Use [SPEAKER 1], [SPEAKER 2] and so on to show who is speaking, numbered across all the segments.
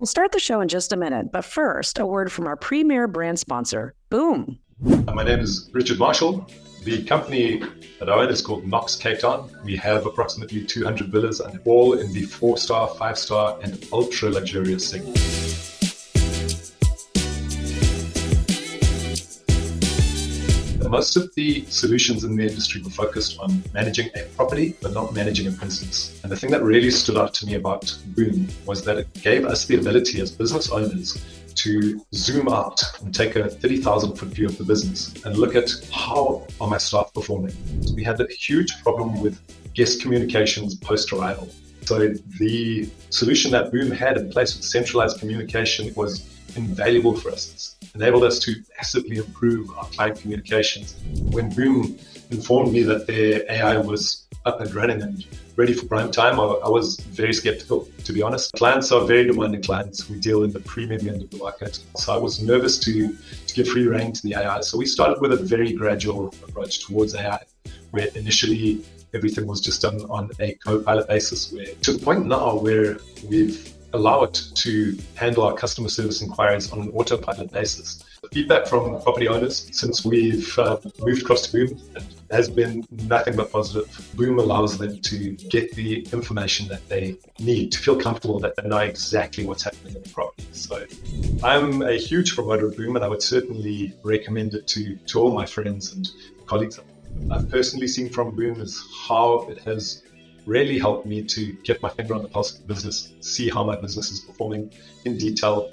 [SPEAKER 1] We'll start the show in just a minute, but first, a word from our premier brand sponsor, Boom.
[SPEAKER 2] My name is Richard Marshall. The company that I own is called Knox Caron. We have approximately 200 villas, and all in the 4-star, 5-star, and ultra luxurious segment. Most of the solutions in the industry were focused on managing a property, but not managing a business. And the thing that really stood out to me about Boom was that it gave us the ability as business owners to zoom out and take a 30,000-foot view of the business and look at how are my staff performing. We had a huge problem with guest communications post-arrival. So the solution that Boom had in place with centralized communication was invaluable for us. It enabled us to massively improve our client communications. When Boom informed me that their AI was up and running and ready for prime time, I was very skeptical, to be honest. Clients are very demanding clients. We deal in the premium end of the market. So I was nervous to give free rein to the AI. So we started with a very gradual approach towards AI, where initially everything was just done on a co-pilot basis, where to the point now where we've allowed it to handle our customer service inquiries on an autopilot basis. The feedback from property owners since we've moved across to Boom has been nothing but positive. Boom allows them to get the information that they need to feel comfortable that they know exactly what's happening in the property. So I'm a huge promoter of Boom, and I would certainly recommend it to all my friends and colleagues. I've personally seen from Boom is how it has really helped me to get my finger on the pulse of the business, see how my business is performing in detail.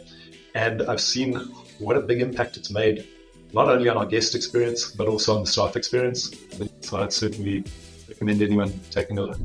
[SPEAKER 2] And I've seen what a big impact it's made, not only on our guest experience, but also on the staff experience. So I'd certainly recommend anyone taking a look.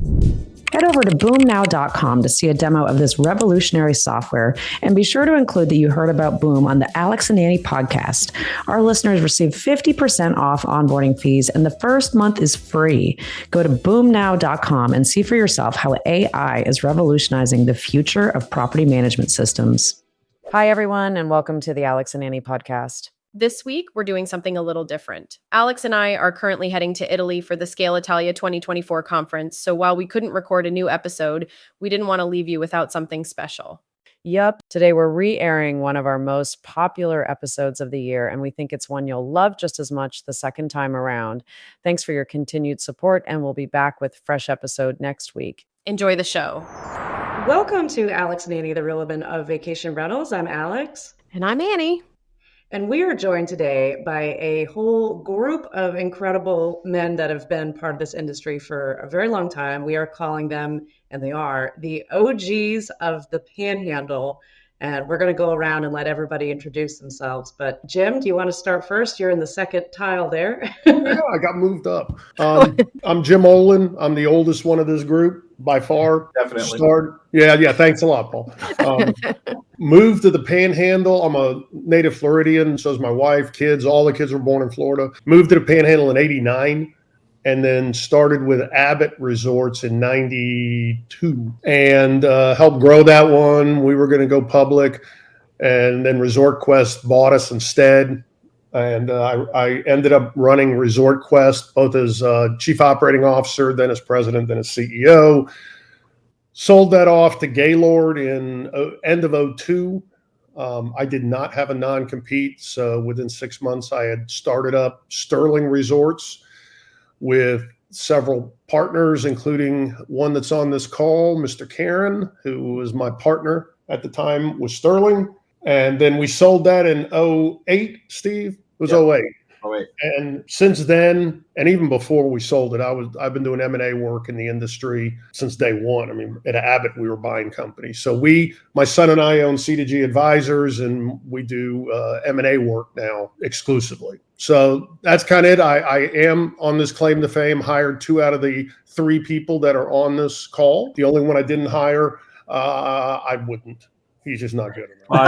[SPEAKER 1] Head over to boomnow.com to see a demo of this revolutionary software, and be sure to include that you heard about Boom on the Alex and Annie podcast. Our listeners receive 50% off onboarding fees, and the first month is free. Go to boomnow.com and see for yourself how AI is revolutionizing the future of property management systems. Hi, everyone, and welcome to the Alex and Annie podcast.
[SPEAKER 3] This week, we're doing something a little different. Alex and I are currently heading to Italy for the Scale Italia 2024 conference, so while we couldn't record a new episode, we didn't want to leave you without something special.
[SPEAKER 1] Yep. Today, we're re-airing one of our most popular episodes of the year, and we think it's one you'll love just as much the second time around. Thanks for your continued support, and we'll be back with a fresh episode next week.
[SPEAKER 3] Enjoy the show.
[SPEAKER 4] Welcome to Alex and Annie, the Real Women of Vacation Rentals. I'm Alex.
[SPEAKER 3] And I'm Annie.
[SPEAKER 4] And we are joined today by a whole group of incredible men that have been part of this industry for a very long time. We are calling them, and they are, the OGs of the Panhandle. And we're going to go around and let everybody introduce themselves. But Jim, do you want to start first? You're in the second tile there.
[SPEAKER 5] Yeah, I got moved up. I'm Jim Olin. I'm the oldest one of this group by far.
[SPEAKER 6] Definitely.
[SPEAKER 5] Yeah. Thanks a lot, Paul. Moved to the Panhandle. I'm a native Floridian. So is my wife, kids. All the kids were born in Florida. Moved to the Panhandle in '89. And then started with Abbott Resorts in '92 and helped grow that one. We were going to go public, and then Resort Quest bought us instead. And I ended up running Resort Quest both as chief operating officer, then as president, then as CEO. Sold that off to Gaylord in end of '02. I did not have a non-compete, so within 6 months I had started up Sterling Resorts with several partners, including one that's on this call, Mr. Caron, who was my partner at the time with Sterling. And then we sold that in '08, Steve. It was '08. And since then, and even before we sold it, I've been doing M&A work in the industry since day one. I mean, at Abbott, we were buying companies. So my son and I own C2G Advisors, and we do M&A work now exclusively. So that's kind of it. I am on this claim to fame, hired 2 out of the 3 people that are on this call. The only one I didn't hire, I wouldn't. He's just not good enough.
[SPEAKER 6] Well,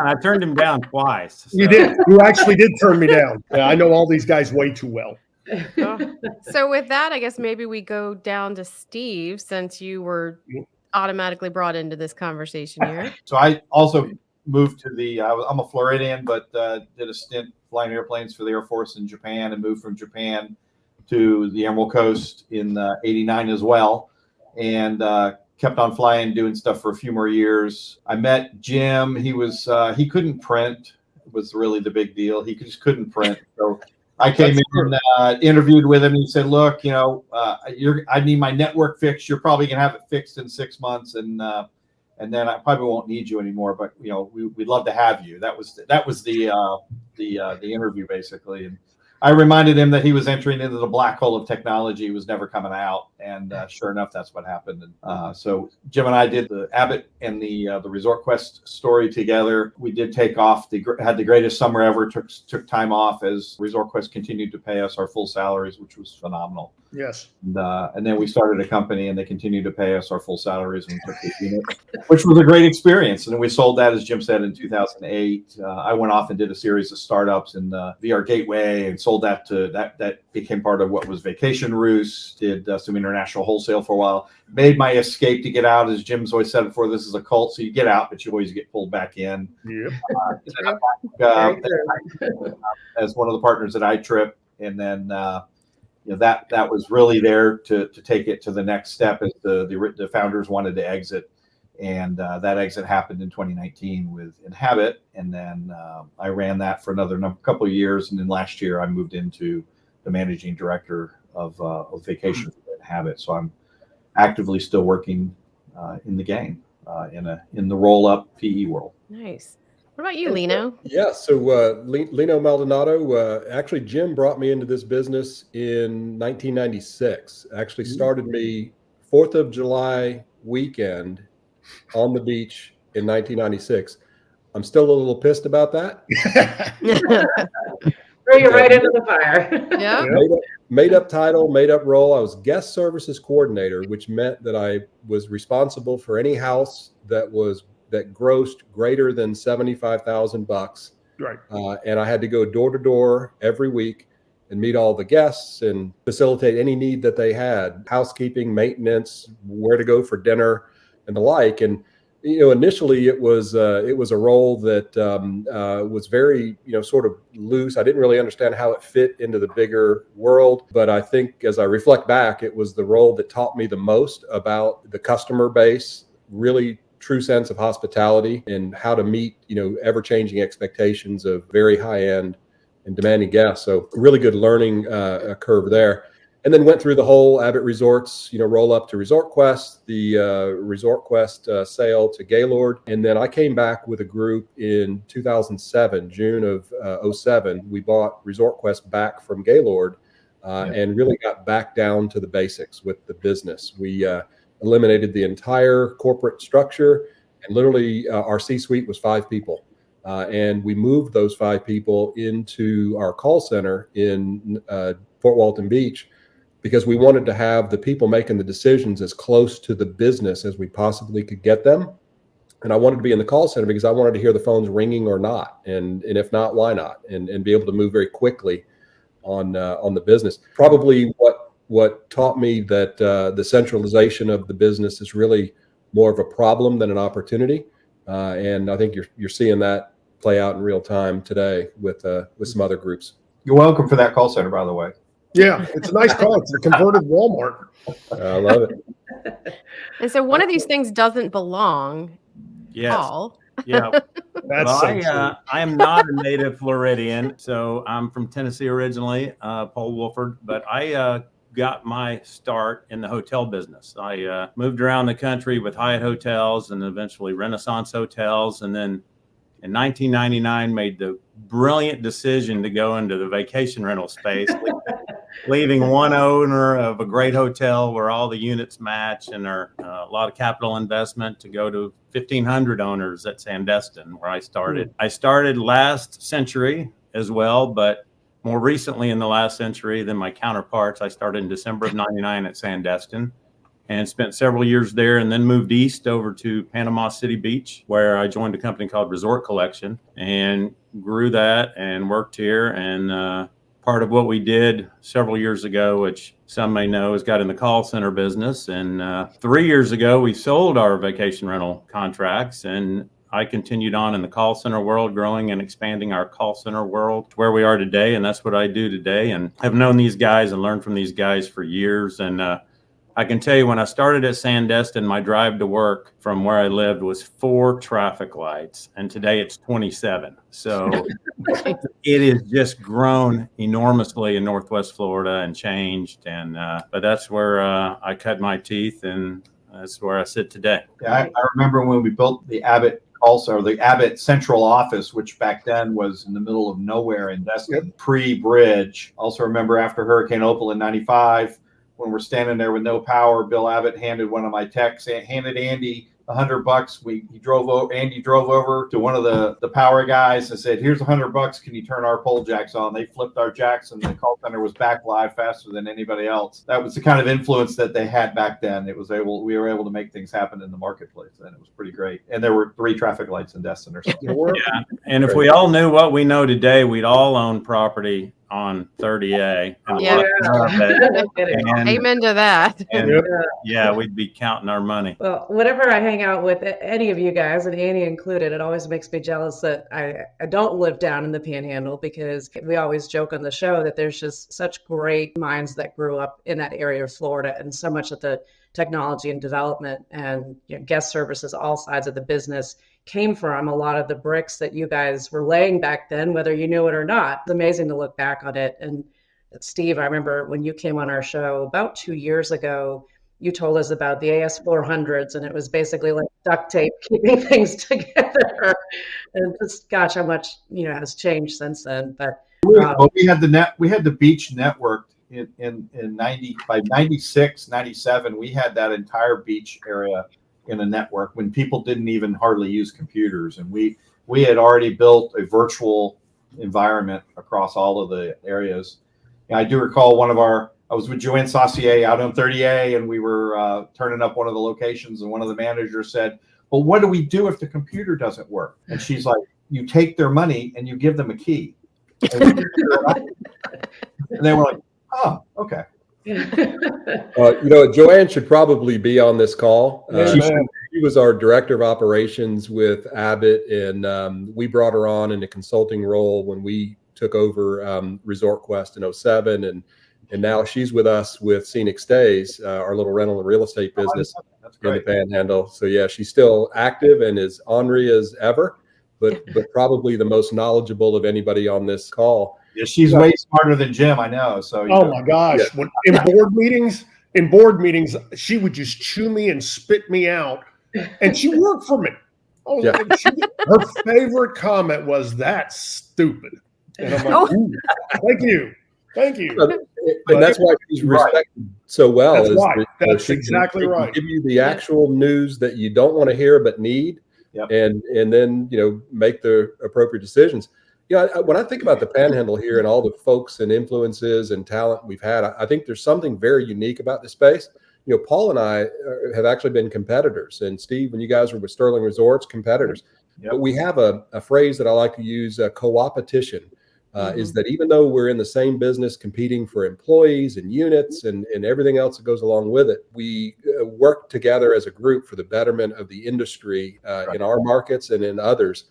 [SPEAKER 6] I turned him down twice. So.
[SPEAKER 5] You did. You actually did turn me down. Yeah, I know all these guys way too well.
[SPEAKER 3] So with that, I guess maybe we go down to Steve, since you were automatically brought into this conversation here.
[SPEAKER 6] So I also moved to I'm a Floridian, but did a stint flying airplanes for the Air Force in Japan, and moved from Japan to the Emerald Coast in '89 as well. And kept on flying, doing stuff for a few more years. I met Jim. He couldn't print, was really the big deal. He just couldn't print. So I came in and interviewed with him. And he said, look, I need my network fixed. You're probably going to have it fixed in 6 months. And then I probably won't need you anymore, but we'd love to have you. That was the interview basically. And I reminded him that he was entering into the black hole of technology. He was never coming out. And sure enough, that's what happened. And so Jim and I did the Abbott and the Resort Quest story together. We did take off, had the greatest summer ever, took time off as Resort Quest continued to pay us our full salaries, which was phenomenal.
[SPEAKER 5] Yes.
[SPEAKER 6] And then we started a company and they continued to pay us our full salaries when we took the unit, which was a great experience. And then we sold that, as Jim said, in 2008. I went off and did a series of startups in the VR Gateway and sold that to that became part of what was Vacation Roost, did some international wholesale for a while, made my escape to get out. As Jim's always said before, this is a cult. So you get out, but you always get pulled back in.
[SPEAKER 5] Yep.
[SPEAKER 6] As one of the partners at iTrip. And then, that was really there to take it to the next step as the founders wanted to exit. And that exit happened in 2019 with Inhabit. And then I ran that for another couple of years. And then last year I moved into the managing director of Vacation for Inhabit. So I'm actively still working in the game in the roll-up PE world.
[SPEAKER 3] Nice. What about you, Lino?
[SPEAKER 7] Yeah, so Lino Maldonado, actually Jim brought me into this business in 1996. Actually started me 4th of July weekend on the beach in 1996. I'm still a little pissed about that.
[SPEAKER 4] Throw you right into the fire.
[SPEAKER 3] Yeah.
[SPEAKER 7] Made up title, made up role. I was guest services coordinator, which meant that I was responsible for any house that grossed greater than $75,000.
[SPEAKER 5] Right.
[SPEAKER 7] And I had to go door to door every week and meet all the guests and facilitate any need that they had, housekeeping, maintenance, where to go for dinner, and the like. And initially it was a role that was very sort of loose. I didn't really understand how it fit into the bigger world, but I think as I reflect back, it was the role that taught me the most about the customer base, really true sense of hospitality and how to meet ever-changing expectations of very high-end and demanding guests. So really good learning curve there. And then went through the whole Abbott Resorts, roll up to Resort Quest, the Resort Quest sale to Gaylord. And then I came back with a group in 2007, June of 07. We bought Resort Quest back from Gaylord and really got back down to the basics with the business. We eliminated the entire corporate structure, and literally our C-suite was 5 people. And we moved those 5 people into our call center in Fort Walton Beach, because we wanted to have the people making the decisions as close to the business as we possibly could get them. And I wanted to be in the call center because I wanted to hear the phones ringing or not. And if not, why not? And be able to move very quickly on the business. Probably what taught me that the centralization of the business is really more of a problem than an opportunity. And I think you're seeing that play out in real time today with some other groups.
[SPEAKER 6] You're welcome for that call center, by the way.
[SPEAKER 5] Yeah, it's a nice call. It's a converted Walmart.
[SPEAKER 7] I love it.
[SPEAKER 3] And so one of these things doesn't belong.
[SPEAKER 8] Yes.
[SPEAKER 3] Paul.
[SPEAKER 8] Yeah.
[SPEAKER 5] That's
[SPEAKER 8] I am not a native Floridian, so I'm from Tennessee originally, Paul Wohlford, but I got my start in the hotel business. I moved around the country with Hyatt hotels and eventually Renaissance hotels, and then in 1999 made the brilliant decision to go into the vacation rental space, leaving one owner of a great hotel where all the units match and are a lot of capital investment to go to 1,500 owners at Sandestin, where I started. I started last century as well, but more recently in the last century than my counterparts. I started in December of 99 at Sandestin and spent several years there, and then moved east over to Panama City Beach, where I joined a company called Resort Collection and grew that and worked here. And part of what we did several years ago, which some may know, is got in the call center business. And 3 years ago, we sold our vacation rental contracts, and I continued on in the call center world, growing and expanding our call center world to where we are today. And that's what I do today. And I've known these guys and learned from these guys for years. And I can tell you when I started at Sandestin, my drive to work from where I lived was 4 traffic lights, and today it's 27. So it has just grown enormously in Northwest Florida and changed. And but that's where I cut my teeth, and that's where I sit today.
[SPEAKER 6] Yeah, I remember when we built the Abbott the Abbott central office, which back then was in the middle of nowhere in Destin, pre-bridge. Also remember after Hurricane Opal in 95, when we're standing there with no power, Bill Abbott handed one of my techs, handed Andy $100. Andy drove over to one of the power guys and said, "Here's $100. Can you turn our pole jacks on?" They flipped our jacks, and the call center was back live faster than anybody else. That was the kind of influence that they had back then. We were able to make things happen in the marketplace, and it was pretty great. And there were 3 traffic lights in Destin or something.
[SPEAKER 8] Yeah, and if we all knew what we know today, we'd all own property on 30A.
[SPEAKER 3] Yeah.
[SPEAKER 8] And,
[SPEAKER 3] amen to that.
[SPEAKER 8] And yeah, we'd be counting our money.
[SPEAKER 4] Well, whenever I hang out with any of you guys, and Annie included, it always makes me jealous that I don't live down in the Panhandle, because we always joke on the show that there's just such great minds that grew up in that area of Florida, and so much of the technology and development and guest services, all sides of the business, came from a lot of the bricks that you guys were laying back then, whether you knew it or not. It's amazing to look back on it. And Steve, I remember when you came on our show about 2 years ago, you told us about the AS400s, and it was basically like duct tape keeping things together. And just, gosh, how much has changed since then. But
[SPEAKER 6] we had the beach network in 90 by 96, 97. We had that entire beach area in a network when people didn't even hardly use computers, and we had already built a virtual environment across all of the areas. And I do recall I was with Joanne Saucier out on 30A, and we were turning up one of the locations, and one of the managers said, "Well, what do we do if the computer doesn't work?" And she's like, "You take their money and you give them a key." And they were like, "Oh, okay."
[SPEAKER 7] Joanne should probably be on this call. She was our director of operations with Abbott, and we brought her on in a consulting role when we took over Resort Quest in 07, and now she's with us with Scenic Stays, our little rental and real estate business in the Panhandle. So yeah, she's still active and as ornery as ever, but probably the most knowledgeable of anybody on this call.
[SPEAKER 6] Yeah, she's way smarter than Jim, I know. So
[SPEAKER 5] my gosh, when, in board meetings, she would just chew me and spit me out, and she worked for me. Her favorite comment was, "That's stupid," and I'm like, "Thank you."
[SPEAKER 7] And that's why she's respected so well.
[SPEAKER 5] That's why. That's exactly right.
[SPEAKER 7] Give you the actual news that you don't want to hear but need, and then make the appropriate decisions. When I think about the Panhandle here and all the folks and influences and talent we've had, I think there's something very unique about this space. Paul and I have actually been competitors, and Steve, when you guys were with Sterling Resorts, competitors. But we have a phrase that I like to use, co-opetition, is that even though we're in the same business competing for employees and units and everything else that goes along with it, we work together as a group for the betterment of the industry in our markets and in others.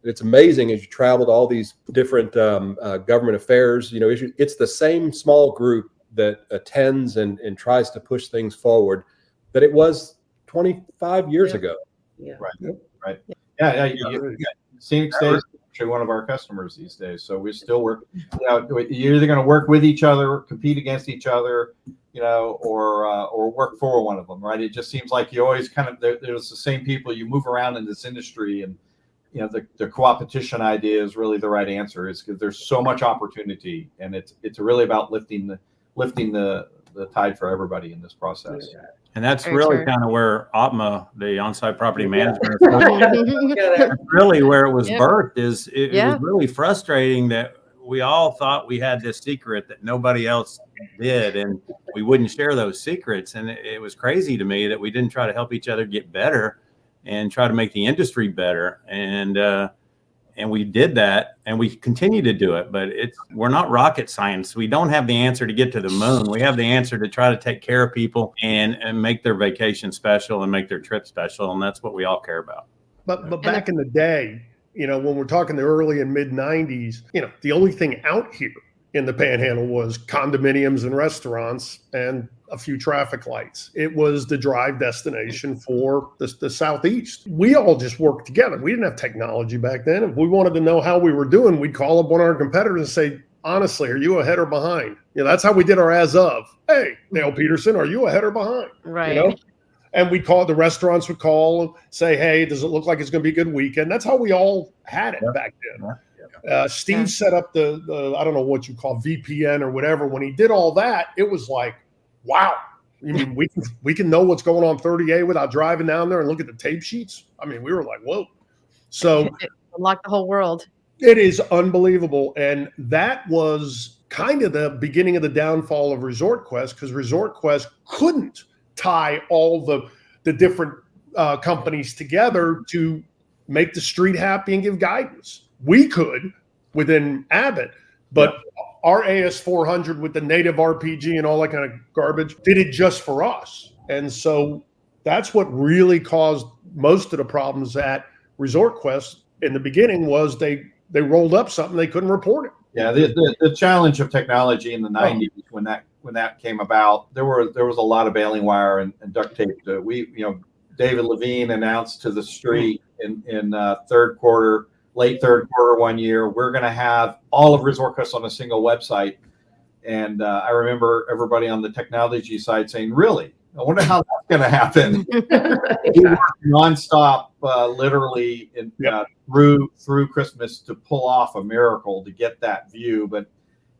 [SPEAKER 7] It's amazing as you travel to all these different government affairs, issues. It's the same small group that attends and tries to push things forward that it was 25 years ago.
[SPEAKER 6] Right. Yeah. Scenic Stays is actually one of our customers these days. So we still work. You're either going to work with each other, compete against each other, or work for one of them, right? It just seems like you always there's the same people. You move around in this industry, and the co-opetition idea is really the right answer, is because there's so much opportunity, and it's really about lifting the tide for everybody in this process.
[SPEAKER 8] And that's really kind of where OPMA, the on-site property management, that's really where it was birthed. It was really frustrating that we all thought we had this secret that nobody else did, and we wouldn't share those secrets. And it was crazy to me that we didn't try to help each other get better and try to make the industry better. And we did that, and we continue to do it, but we're not rocket science. We don't have the answer to get to the moon. We have the answer to try to take care of people and make their vacation special and make their trip special. And that's what we all care about.
[SPEAKER 5] But back in the day, when we're talking the early and mid 90s, the only thing out here in the Panhandle was condominiums and restaurants and a few traffic lights. It was the drive destination for the Southeast. We all just worked together. We didn't have technology back then. If we wanted to know how we were doing, we'd call up one of our competitors and say, honestly, are you ahead or behind? That's how we did our as of. Hey, Dale Peterson, are you ahead or behind?
[SPEAKER 3] Right.
[SPEAKER 5] And we'd call, the restaurants would call and say, hey, does it look like it's going to be a good weekend? That's how we all had it back then. Steve set up the I don't know what you call VPN or whatever. When he did all that, it was like, wow. You mean we can know what's going on 30A without driving down there and look at the tape sheets? I mean, we were like, whoa. So
[SPEAKER 3] it unlocked the whole world.
[SPEAKER 5] It is unbelievable. And that was kind of the beginning of the downfall of ResortQuest, because ResortQuest couldn't tie all the different companies together to make the street happy and give guidance. We could within Abbott, but our AS400 with the native RPG and all that kind of garbage did it just for us. And so that's what really caused most of the problems at ResortQuest in the beginning was they rolled up something, they couldn't report it.
[SPEAKER 6] Yeah, the challenge of technology in the 90s when that came about, there was a lot of baling wire and duct tape. David Levine announced to the street in late third quarter one year, we're going to have all of ResortQuest on a single website. And I remember everybody on the technology side saying, really? I wonder how that's going to happen. We worked nonstop, literally through Christmas to pull off a miracle to get that view. But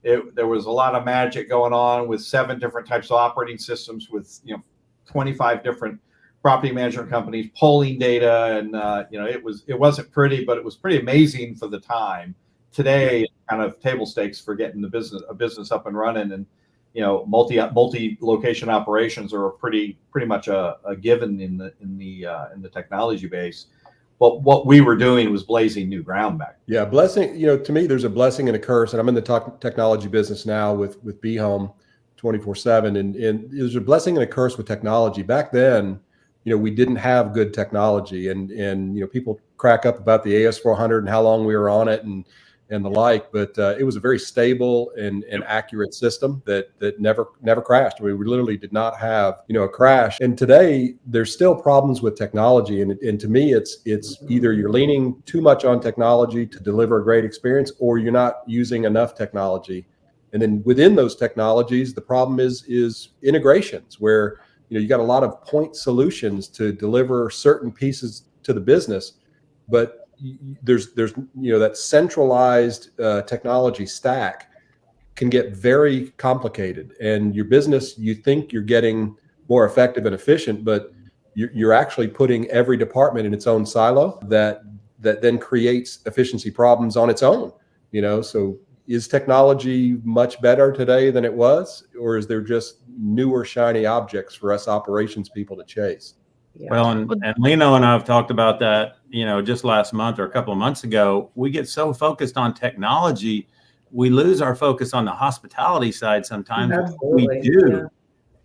[SPEAKER 6] there was a lot of magic going on with 7 different types of operating systems with 25 different property management companies pulling data, and it wasn't pretty, but it was pretty amazing for the time. Today, it's kind of table stakes for getting a business up and running, and multi-location operations are pretty much a given in the technology base. But what we were doing was blazing new ground back.
[SPEAKER 7] Yeah, blessing. To me, there's a blessing and a curse, and I'm in the technology business now with BeHome 24/7, and there's a blessing and a curse with technology. Back then, we didn't have good technology, and people crack up about the AS400 and how long we were on it and the like, but it was a very stable and accurate system that never crashed. We literally did not have a crash. And today there's still problems with technology, and to me it's either you're leaning too much on technology to deliver a great experience, or you're not using enough technology. And then within those technologies, the problem is integrations, where you got a lot of point solutions to deliver certain pieces to the business, but there's that centralized technology stack can get very complicated, and your business, you think you're getting more effective and efficient, but you're actually putting every department in its own silo that then creates efficiency problems on its own. So is technology much better today than it was, or is there just newer shiny objects for us operations people to chase?
[SPEAKER 8] Yeah. Well, and Lino and I have talked about that, just last month or a couple of months ago. We get so focused on technology, we lose our focus on the hospitality side sometimes. We do. Yeah.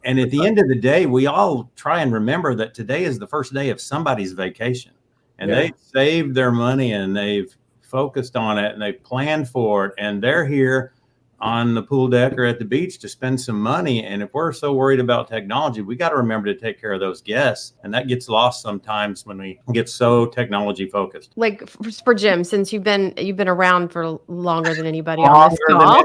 [SPEAKER 8] And at the end of the day, we all try and remember that today is the first day of somebody's vacation, and they saved their money and they've focused on it and they planned for it, and they're here on the pool deck or at the beach to spend some money. And if we're so worried about technology, we got to remember to take care of those guests. And that gets lost sometimes when we get so technology focused.
[SPEAKER 3] Like for Jim, since you've been around for longer than anybody on this call.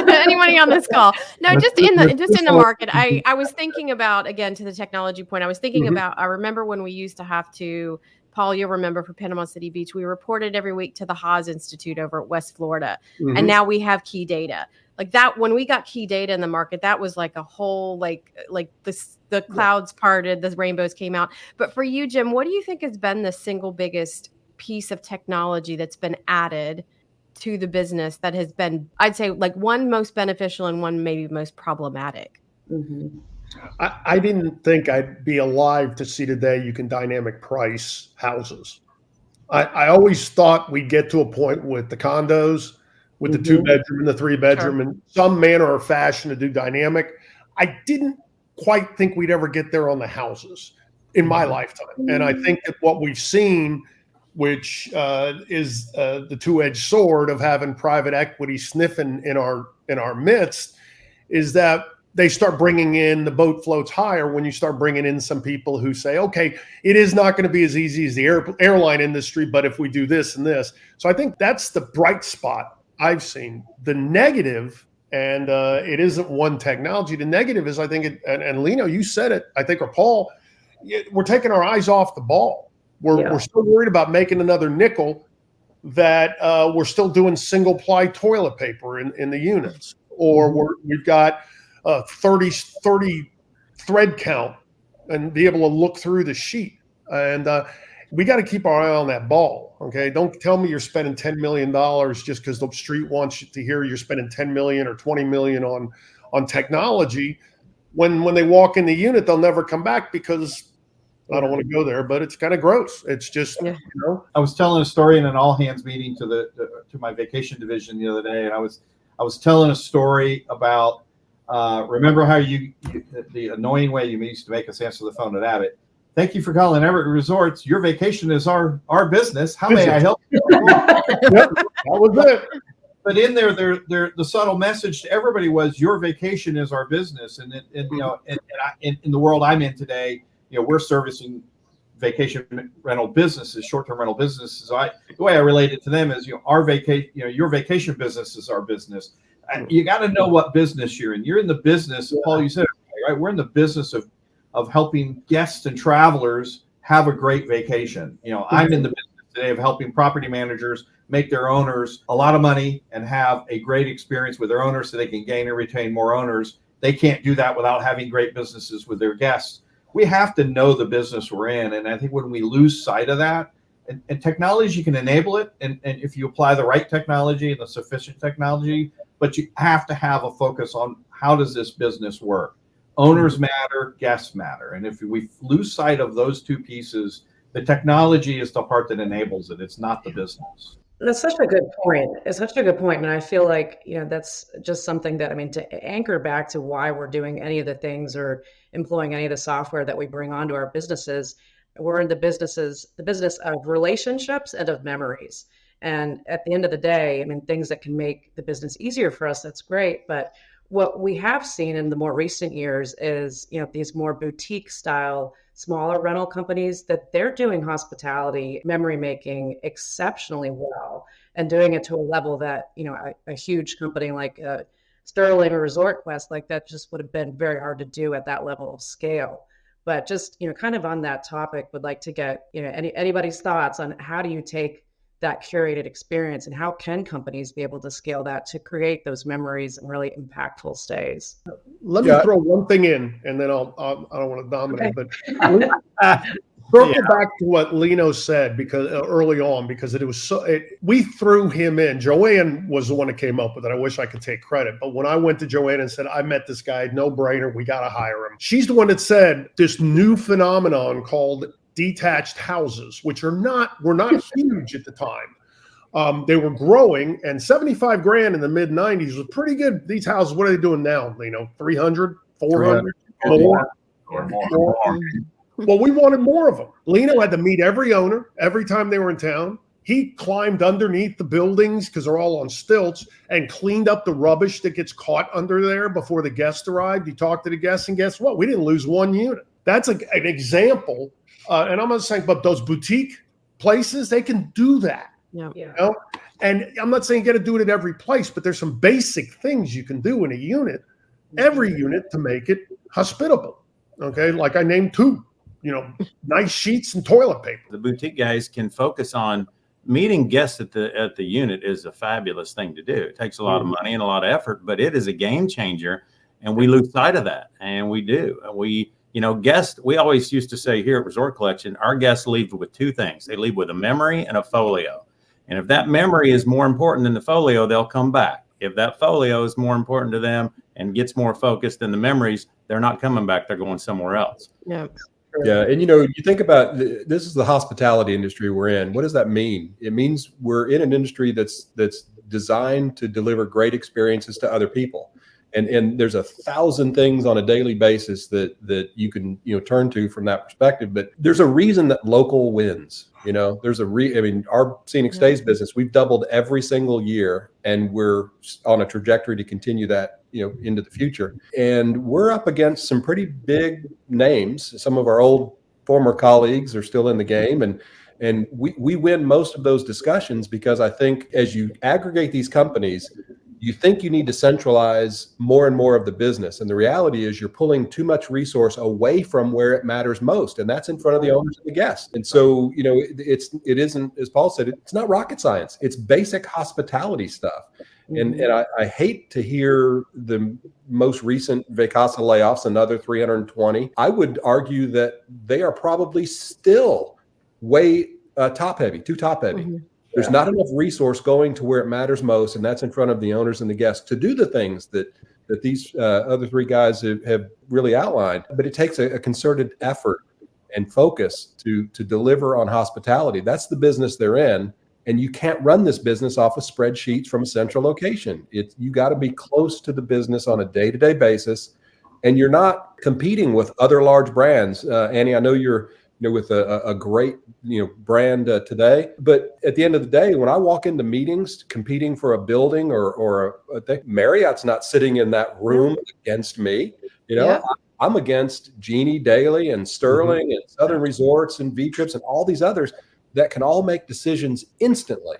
[SPEAKER 3] Anybody on this call. No, just in the market. I was thinking about, again, to the technology point, I was thinking about, I remember when we used to have to, Paul, you'll remember for Panama City Beach, we reported every week to the Haas Institute over at West Florida. And now we have key data. Like that, when we got key data in the market, that was like a whole, like the clouds parted, the rainbows came out. But for you, Jim, what do you think has been the single biggest piece of technology that's been added to the business that has been, I'd say, like one most beneficial and one maybe most problematic?
[SPEAKER 5] I didn't think I'd be alive to see today you can dynamic price houses. I always thought we'd get to a point with the condos, with the 2-bedroom and the 3-bedroom, in some manner or fashion to do dynamic. I didn't quite think we'd ever get there on the houses in my lifetime. And I think that what we've seen, which is the two-edged sword of having private equity sniffing in our midst, is that they start bringing in, the boat floats higher when you start bringing in some people who say, okay, it is not going to be as easy as the airline industry, but if we do this and this. So I think that's the bright spot I've seen. The negative, and it isn't one technology, the negative is, I think, and Lino, you said it, I think, or Paul, we're taking our eyes off the ball. We're still worried about making another nickel, that we're still doing single ply toilet paper in the units, or we've got 30 thread count and be able to look through the sheet. And we got to keep our eye on that ball. Okay. Don't tell me you're spending $10 million just because the street wants you to hear you're spending 10 million or 20 million on technology. When they walk in the unit, they'll never come back, because I don't want to go there, but it's kind of gross. It's just, you know.
[SPEAKER 6] I was telling a story in an all hands meeting to my vacation division the other day, and I was telling a story about remember how the annoying way you used to make us answer the phone at Abbott. Thank you for calling Everett Resorts. Your vacation is our business. How may I help you?
[SPEAKER 5] Yep, that was it.
[SPEAKER 6] But in there, the subtle message to everybody was, your vacation is our business. And you know, in the world I'm in today, you know, we're servicing vacation rental businesses, short-term rental businesses. The way I relate it to them is, you know, your vacation business is our business. You got to know what business you're in. You're in the business, Paul, you said it, right? We're in the business of helping guests and travelers have a great vacation. You know, I'm in the business today of helping property managers make their owners a lot of money and have a great experience with their owners so they can gain and retain more owners. They can't do that without having great businesses with their guests. We have to know the business we're in. And I think when we lose sight of that, and technology can enable it, and if you apply the right technology and the sufficient technology, but you have to have a focus on, how does this business work? Owners matter, guests matter. And if we lose sight of those two pieces, the technology is the part that enables it. It's not the business.
[SPEAKER 4] That's such a good point. It's such a good point. And I feel like, you know, that's just something that, I mean, to anchor back to why we're doing any of the things or employing any of the software that we bring onto our businesses, we're in the business of relationships and of memories. And at the end of the day, I mean, things that can make the business easier for us, that's great. But what we have seen in the more recent years is, you know, these more boutique style, smaller rental companies, that they're doing hospitality, memory making exceptionally well, and doing it to a level that, you know, a huge company like Sterling or Resort Quest, like that just would have been very hard to do at that level of scale. But just, you know, kind of on that topic, would like to get, you know, anybody's thoughts on how do you take that curated experience, and how can companies be able to scale that to create those memories and really impactful stays?
[SPEAKER 5] Let me throw one thing in, and then I don't want to dominate, but circle back to what Lino said, because early on, because it was we threw him in. Joanne was the one that came up with it. I wish I could take credit, but when I went to Joanne and said, I met this guy, no brainer, we got to hire him. She's the one that said this new phenomenon called detached houses, which were not huge at the time. They were growing, and $75,000 in the mid 90s was pretty good. These houses, what are they doing now? You know, 300, 400 more. Well, we wanted more of them. Lino had to meet every owner every time they were in town. He climbed underneath the buildings, because they're all on stilts, and cleaned up the rubbish that gets caught under there before the guests arrived. He talked to the guests, and guess what? We didn't lose one unit. That's an example. And I'm not saying, but those boutique places, they can do that.
[SPEAKER 3] Yeah.
[SPEAKER 5] You know? And I'm not saying you got to do it at every place, but there's some basic things you can do in a unit, every unit, to make it hospitable. Okay. Like I named two, you know, nice sheets and toilet paper.
[SPEAKER 8] The boutique guys can focus on meeting guests at the unit is a fabulous thing to do. It takes a lot of money and a lot of effort, but it is a game changer. And we lose sight of that. And we do. You know, guests, we always used to say here at Resort Collection, our guests leave with two things. They leave with a memory and a folio. And if that memory is more important than the folio, they'll come back. If that folio is more important to them and gets more focused than the memories, they're not coming back. They're going somewhere else.
[SPEAKER 3] Yeah.
[SPEAKER 7] Yeah. And, you know, you think about this is the hospitality industry we're in. What does that mean? It means we're in an industry that's designed to deliver great experiences to other people. And there's 1,000 things on a daily basis that you can, you know, turn to from that perspective. But there's a reason that local wins. You know, there's our scenic stays business, we've doubled every single year, and we're on a trajectory to continue that, into the future. And we're up against some pretty big names. Some of our old former colleagues are still in the game, and we win most of those discussions because I think as you aggregate these companies, you think you need to centralize more and more of the business. And the reality is you're pulling too much resource away from where it matters most. And that's in front of the owners and the guests. And so, it isn't, as Paul said, it's not rocket science. It's basic hospitality stuff. And I hate to hear the most recent Vacasa layoffs, another 320. I would argue that they are probably still way too top heavy. There's not enough resource going to where it matters most, and that's in front of the owners and the guests to do the things that these other three guys have really outlined. But it takes a concerted effort and focus to deliver on hospitality. That's the business they're in, and you can't run this business off of spreadsheets from a central location. You got to be close to the business on a day-to-day basis, and you're not competing with other large brands. Annie, I know you're with a great brand today, but at the end of the day, when I walk into meetings competing for a building or a thing, Marriott's not sitting in that room against me. I'm against Genie Daily and Sterling and Southern Resorts and V-Trips and all these others that can all make decisions instantly.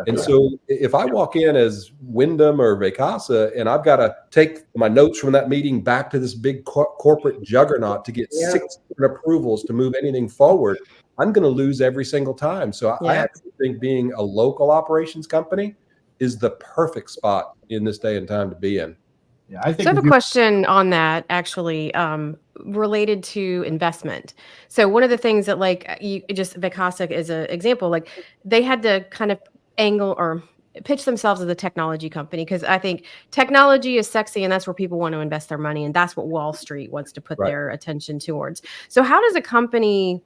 [SPEAKER 7] And so if I walk in as Wyndham or Vacasa and I've got to take my notes from that meeting back to this big corporate juggernaut to get 6 different approvals to move anything forward, I'm going to lose every single time. So I actually think being a local operations company is the perfect spot in this day and time to be in.
[SPEAKER 3] Yeah, I think so I have a question on that, actually, related to investment. So one of the things that, Vacasa is an example, they had to kind of angle or pitch themselves as a technology company, because I think technology is sexy and that's where people want to invest their money, and that's what Wall Street wants to put their attention towards. So how does a company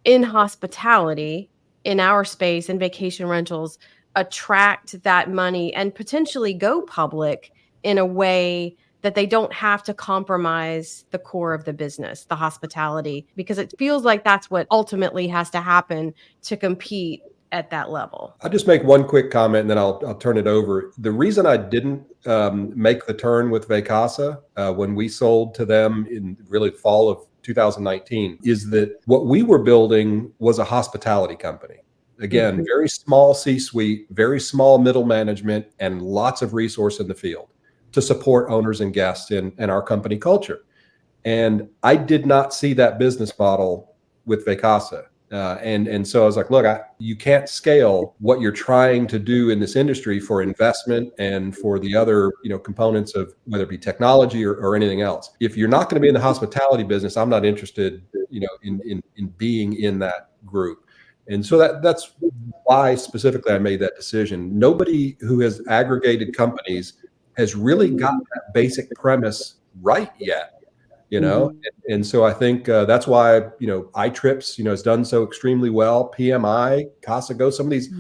[SPEAKER 3] in hospitality, in our space, in vacation rentals, attract that money and potentially go public in a way that they don't have to compromise the core of the business, the hospitality, because it feels like that's what ultimately has to happen to compete at that level?
[SPEAKER 7] I'll just make one quick comment and then I'll turn it over. The reason I didn't make the turn with Vacasa when we sold to them in really fall of 2019 is that what we were building was a hospitality company. Again, very small C-suite, very small middle management, and lots of resource in the field to support owners and guests in our company culture. And I did not see that business model with Vacasa. And so I was like, look, you can't scale what you're trying to do in this industry for investment and for the other, components of whether it be technology or anything else. If you're not going to be in the hospitality business, I'm not interested, in being in that group. And so that's why specifically I made that decision. Nobody who has aggregated companies has really got that basic premise right yet. And so I think that's why, iTrips, has done so extremely well. PMI, Casa Go, some of these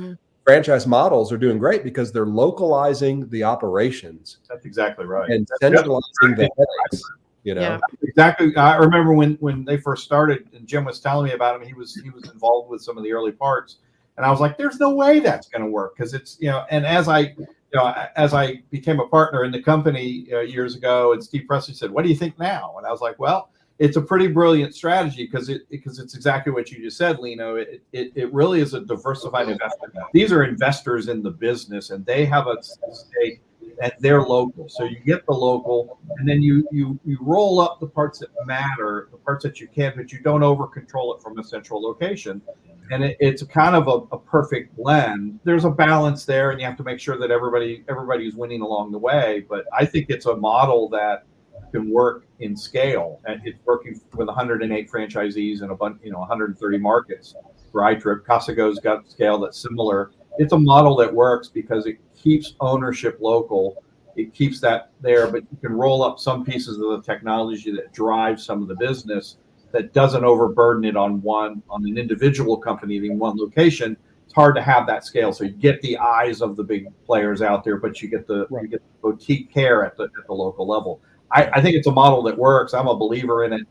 [SPEAKER 7] franchise models are doing great because they're localizing the operations.
[SPEAKER 6] That's exactly right.
[SPEAKER 7] And centralizing the headaches,
[SPEAKER 3] Yeah.
[SPEAKER 6] Exactly. I remember when they first started and Jim was telling me about him, he was involved with some of the early parts. And I was like, there's no way that's going to work because it's, and as I became a partner in the company years ago, and Steve Presley said, "What do you think now?" And I was like, "Well, it's a pretty brilliant strategy because it's exactly what you just said, Lino. It really is a diversified investment. These are investors in the business, and they have a stake, and they're local. So you get the local, and then you roll up the parts that matter, the parts that you can, but you don't over control it from a central location." And it's kind of a perfect blend. There's a balance there, and you have to make sure that everybody's winning along the way. But I think it's a model that can work in scale, and it's working with 108 franchisees and 130 markets for iTrip. Casa Go's got scale that's similar. It's a model that works because it keeps ownership local. It keeps that there, but you can roll up some pieces of the technology that drive some of the business that doesn't overburden it on an individual company in one location. It's hard to have that scale. So you get the eyes of the big players out there, but you get the boutique care at the local level. I think it's a model that works. I'm a believer in it.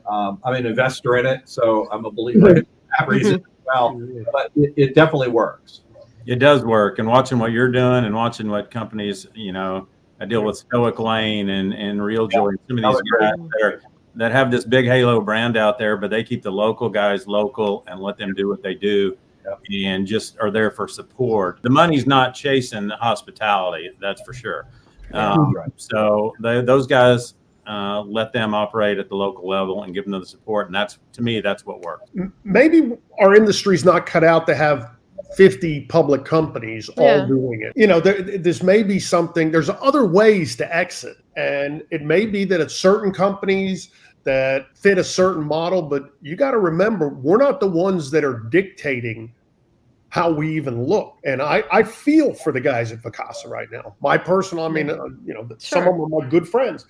[SPEAKER 6] I'm an investor in it, so I'm a believer in it for that reason. well, but it definitely works.
[SPEAKER 8] It does work. And watching what you're doing and watching what companies, I deal with Stoic Lane and Real Joy, some of these guys that have this big halo brand out there, but they keep the local guys local and let them do what they do and just are there for support. The money's not chasing hospitality, that's for sure. So those guys, let them operate at the local level and give them the support. And that's, to me, that's what works.
[SPEAKER 5] Maybe our industry's not cut out to have 50 public companies all doing it. This may be something, there's other ways to exit. And it may be that it's certain companies that fit a certain model, but you got to remember, we're not the ones that are dictating how we even look. And I feel for the guys at Vacasa right now. My personal, some of them are my good friends.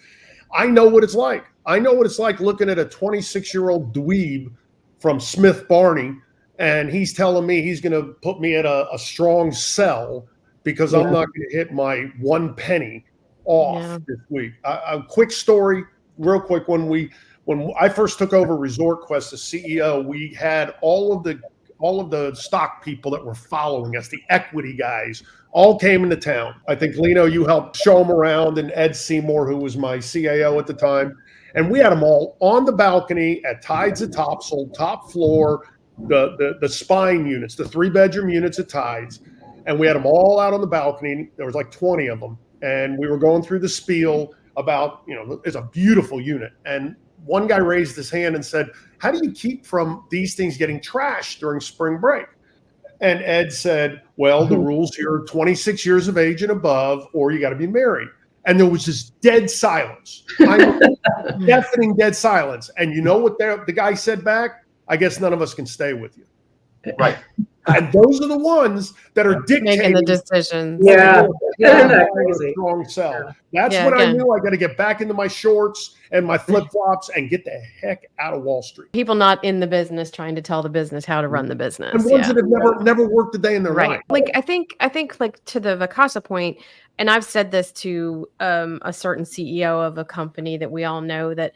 [SPEAKER 5] I know what it's like. I know what it's like looking at a 26-year-old dweeb from Smith Barney, and he's telling me he's going to put me at a strong sell because I'm not going to hit my 1 penny off this week. A quick story, real quick. When I first took over Resort Quest as CEO, we had all of the stock people that were following us, the equity guys, all came into town. I think, Lino, you helped show them around, and Ed Seymour, who was my CAO at the time. And we had them all on the balcony at Tides at Topsail, top floor, the spine units, the 3-bedroom units at Tides. And we had them all out on the balcony. There was like 20 of them. And we were going through the spiel about, it's a beautiful unit. And one guy raised his hand and said, how do you keep from these things getting trashed during spring break? And Ed said, well, the rules here are 26 years of age and above, or you got to be married. And there was this dead silence. Deafening dead silence. And you know what the guy said back? I guess none of us can stay with you.
[SPEAKER 6] Right.
[SPEAKER 5] And those are the ones that are dictating
[SPEAKER 3] making the decisions.
[SPEAKER 5] Strong sell. That's when I knew I got to get back into my shorts and my flip-flops and get the heck out of Wall Street.
[SPEAKER 3] People not in the business trying to tell the business how to run the business.
[SPEAKER 5] And ones that have never worked a day in their life.
[SPEAKER 3] Like I think like to the Vacasa point, and I've said this to a certain CEO of a company that we all know, that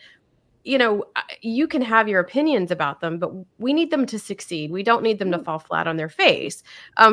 [SPEAKER 3] you can have your opinions about them, but we need them to succeed. We don't need them to fall flat on their face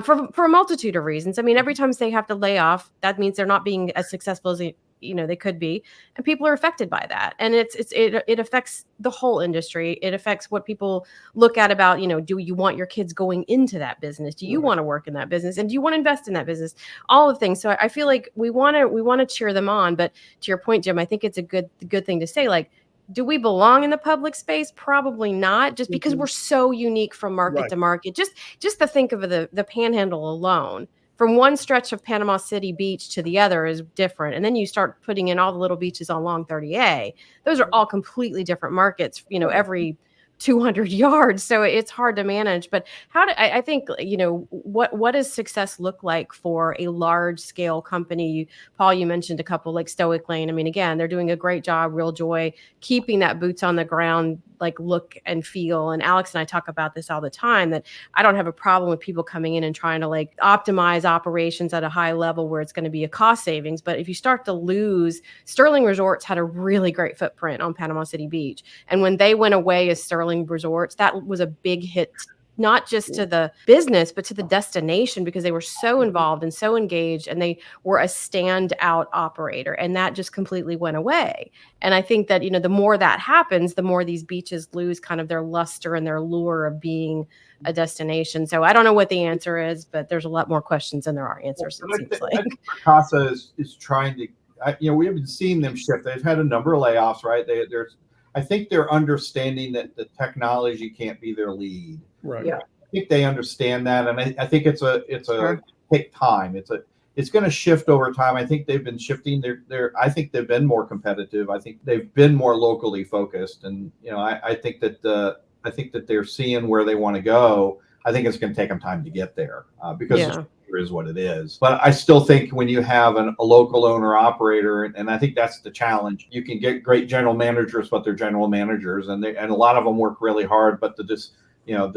[SPEAKER 3] for a multitude of reasons. I mean, every time they have to lay off, that means they're not being as successful as they could be, and people are affected by that. And it affects the whole industry. It affects what people look at about, do you want your kids going into that business? Do you want to work in that business? And do you want to invest in that business? All the things. So I feel like we want to cheer them on. But to your point, Jim, I think it's a good thing to say, like, do we belong in the public space? Probably not, just because we're so unique from market to market. Just to think of the Panhandle alone, from one stretch of Panama City Beach to the other is different. And then you start putting in all the little beaches on Long 30A. Those are all completely different markets, every 200 yards. So it's hard to manage. But I think, what does success look like for a large scale company? Paul, you mentioned a couple like Stoic Lane. I mean, again, they're doing a great job, Real Joy, keeping that boots on the ground, like look and feel. And Alex and I talk about this all the time, that I don't have a problem with people coming in and trying to like optimize operations at a high level where it's going to be a cost savings. But if you start to lose, Sterling Resorts had a really great footprint on Panama City Beach. And when they went away as Sterling Resorts, that was a big hit, not just to the business, but to the destination, because they were so involved and so engaged, and they were a standout operator, and that just completely went away. And I think that, the more that happens, the more these beaches lose kind of their luster and their lure of being a destination. So I don't know what the answer is, but there's a lot more questions than there are answers. It seems like
[SPEAKER 6] Vacasa is trying to, we haven't seen them shift. They've had a number of layoffs, right? I think they're understanding that the technology can't be their lead.
[SPEAKER 5] Right.
[SPEAKER 6] Yeah. I think they understand that, and I think it's take time. It's going to shift over time. I think they've been shifting. I think they've been more competitive. I think they've been more locally focused, and I think that they're seeing where they want to go. I think it's going to take them time to get there because the structure is what it is. But I still think when you have a local owner operator, and I think that's the challenge, you can get great general managers, but they're general managers, and a lot of them work really hard, but the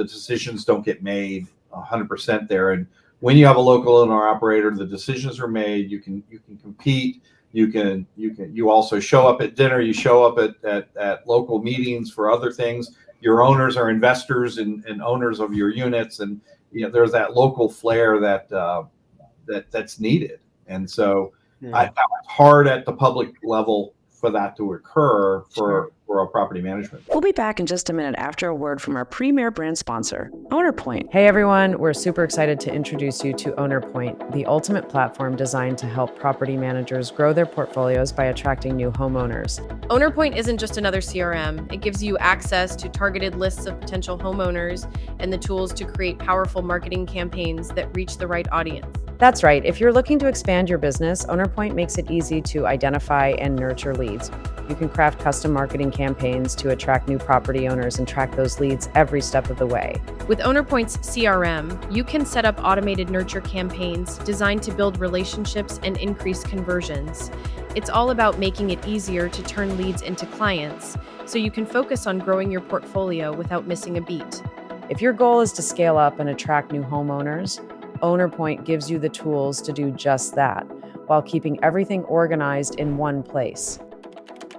[SPEAKER 6] decisions don't get made 100% there. And when you have a local owner operator, the decisions are made. You can compete. You also show up at dinner. You show up at local meetings for other things. your owners are investors and owners of your units, and there's that local flair that's needed. And so it's hard at the public level for that to occur for a property management.
[SPEAKER 1] We'll be back in just a minute after a word from our premier brand sponsor, OwnerPoint. Hey everyone, we're super excited to introduce you to OwnerPoint, the ultimate platform designed to help property managers grow their portfolios by attracting new homeowners.
[SPEAKER 3] OwnerPoint isn't just another CRM. It gives you access to targeted lists of potential homeowners and the tools to create powerful marketing campaigns that reach the right audience.
[SPEAKER 1] That's right. If you're looking to expand your business, OwnerPoint makes it easy to identify and nurture leads. You can craft custom marketing campaigns to attract new property owners and track those leads every step of the way.
[SPEAKER 3] With OwnerPoint's CRM, you can set up automated nurture campaigns designed to build relationships and increase conversions. It's all about making it easier to turn leads into clients, so you can focus on growing your portfolio without missing a beat.
[SPEAKER 1] If your goal is to scale up and attract new homeowners, OwnerPoint gives you the tools to do just that, while keeping everything organized in one place.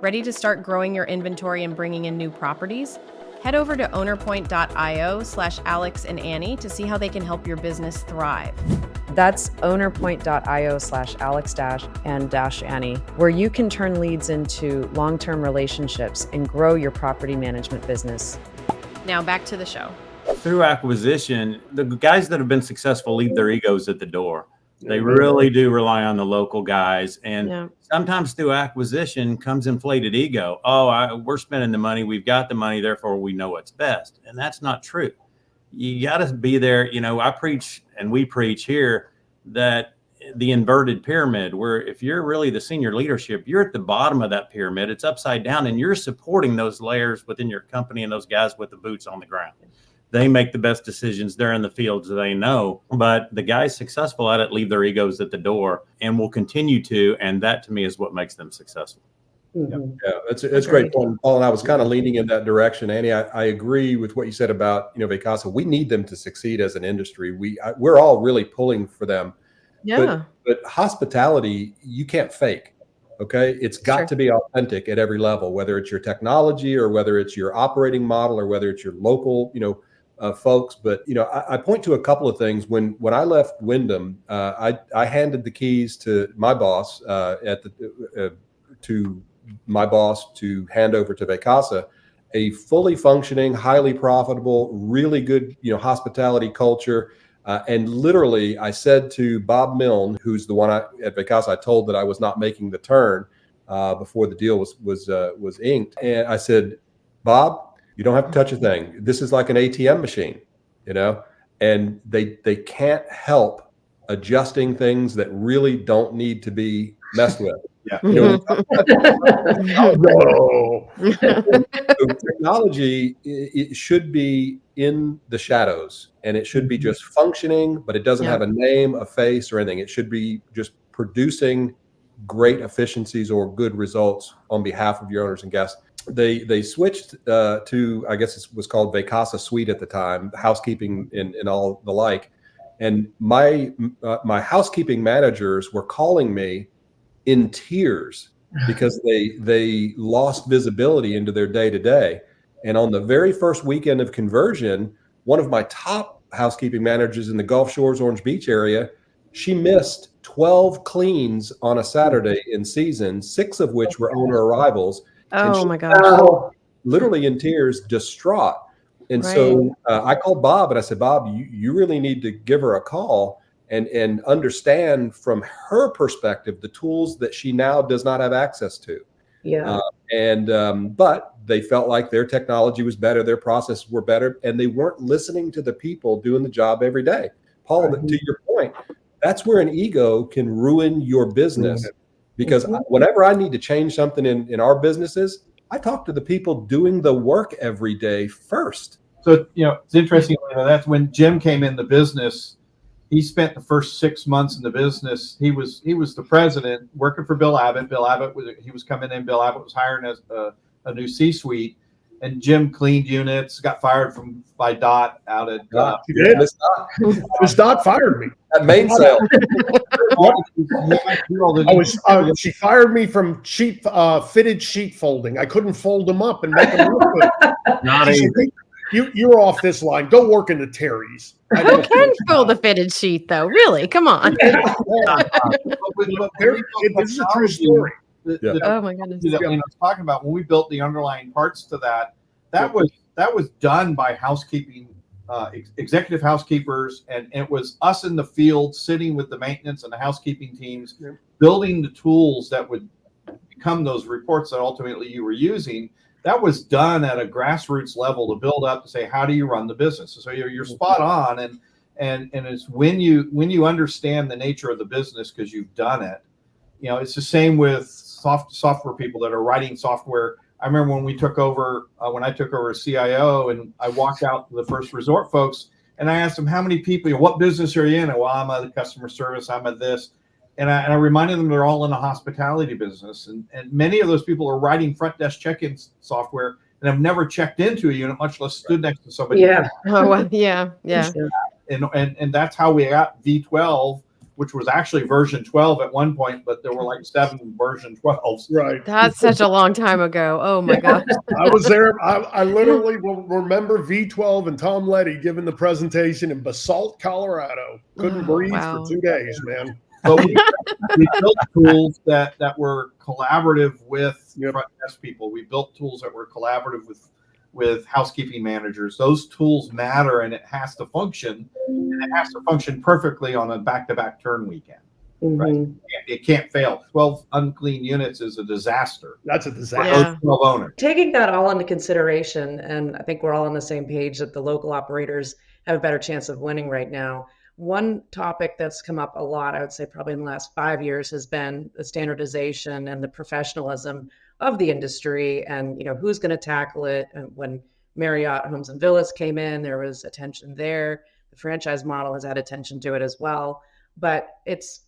[SPEAKER 3] Ready to start growing your inventory and bringing in new properties? Head over to ownerpoint.io/Alex and Annie to see how they can help your business thrive.
[SPEAKER 1] That's ownerpoint.io/Alex-and-Annie, where you can turn leads into long-term relationships and grow your property management business.
[SPEAKER 3] Now back to the show.
[SPEAKER 8] Through acquisition, the guys that have been successful leave their egos at the door. They really do rely on the local guys. And sometimes through acquisition comes inflated ego. We're spending the money. We've got the money. Therefore, we know what's best. And that's not true. You got to be there. I preach and we preach here that the inverted pyramid, where if you're really the senior leadership, you're at the bottom of that pyramid. It's upside down and you're supporting those layers within your company and those guys with the boots on the ground. They make the best decisions. They're in the fields they know, but the guys successful at it leave their egos at the door and will continue to. And that to me is what makes them successul.
[SPEAKER 7] Yeah, it's great. Paul and I was kind of leaning in that direction. Annie, I agree with what you said about, Vacasa. We need them to succeed as an industry. We're all really pulling for them.
[SPEAKER 3] Yeah.
[SPEAKER 7] But hospitality, you can't fake. Okay. It's got to be authentic at every level, whether it's your technology or whether it's your operating model or whether it's your local, folks. But, I point to a couple of things. When I left Wyndham, I handed the keys to my boss to hand over to Vacasa, a fully functioning, highly profitable, really good, hospitality culture. And literally I said to Bob Milne, who's the one at Vacasa I told that I was not making the turn before the deal was inked. And I said, Bob, you don't have to touch a thing. This is like an ATM machine, and they can't help adjusting things that really don't need to be messed with.
[SPEAKER 6] Yeah.
[SPEAKER 7] Technology, it should be in the shadows and it should be just functioning, but it doesn't have a name, a face, or anything. It should be just producing great efficiencies or good results on behalf of your owners and guests. They switched to, I guess it was called Vacasa Suite at the time, housekeeping and all the like. And my housekeeping managers were calling me in tears because they lost visibility into their day-to-day. And on the very first weekend of conversion, one of my top housekeeping managers in the Gulf Shores, Orange Beach area, she missed 12 cleans on a Saturday in season, 6 of which were owner arrivals.
[SPEAKER 3] Oh my gosh.
[SPEAKER 7] Literally in tears, distraught. And so I called Bob and I said, Bob, you really need to give her a call and understand from her perspective the tools that she now does not have access to.
[SPEAKER 4] Yeah.
[SPEAKER 7] But they felt like their technology was better, their processes were better, and they weren't listening to the people doing the job every day. Paul, to your point, that's where an ego can ruin your business. Because whenever I need to change something in our businesses, I talk to the people doing the work every day first.
[SPEAKER 6] So, it's interesting. That's when Jim came in the business. He spent the first 6 months in the business. He was the president working for Bill Abbott. Bill Abbott was coming in. Bill Abbott was hiring as a new C-suite. And Jim cleaned units, got fired by Dot out at.
[SPEAKER 5] He did. Miss Dot fired me.
[SPEAKER 7] That mainsail.
[SPEAKER 5] She fired me from fitted sheet folding. I couldn't fold them up and make them look good.
[SPEAKER 8] Not
[SPEAKER 5] She
[SPEAKER 8] easy.
[SPEAKER 5] said, you're off this line. Go work in the Terry's.
[SPEAKER 3] Who can fill the fitted sheet though? Really? Come on.
[SPEAKER 5] This is a true story.
[SPEAKER 3] Oh my goodness.
[SPEAKER 6] That Lino was talking about, when we built the underlying parts to that was done by housekeeping, executive housekeepers, and it was us in the field sitting with the maintenance and the housekeeping teams, building the tools that would become those reports that ultimately you were using. That was done at a grassroots level to build up to say, how do you run the business? So you're spot on, and it's when you understand the nature of the business because you've done it. It's the same with software people that are writing software. I remember when we took over, when I took over as CIO, and I walked out to the First Resort folks, and I asked them, how many people, what business are you in? And, well, I'm a customer service, I'm a this. And I reminded them they're all in the hospitality business. And many of those people are writing front desk check-in software and have never checked into a unit, much less stood next to somebody.
[SPEAKER 4] Yeah.
[SPEAKER 3] Oh, well, yeah.
[SPEAKER 6] And that's how we got V12, which was actually version 12 at one point, but there were like 7 version 12s.
[SPEAKER 5] Right.
[SPEAKER 3] That's such a long time ago. Oh my gosh.
[SPEAKER 5] I was there. I literally will remember V12 and Tom Letty giving the presentation in Basalt, Colorado. Couldn't breathe for 2 days, man.
[SPEAKER 6] But we built tools that were collaborative with front desk people. We built tools that were collaborative with housekeeping managers. Those tools matter, and it has to function. And it has to function perfectly on a back-to-back turn weekend. Right? It can't fail. 12 unclean units is a disaster.
[SPEAKER 5] That's a disaster.
[SPEAKER 3] Yeah.
[SPEAKER 6] 12 owners.
[SPEAKER 4] Taking that all into consideration, and I think we're all on the same page that the local operators have a better chance of winning right now. One topic that's come up a lot, I would say probably in the last 5 years, has been the standardization and the professionalism of the industry, and who's going to tackle it. And when Marriott Homes and Villas came in, there was attention there. The franchise model has had attention to it as well. But it's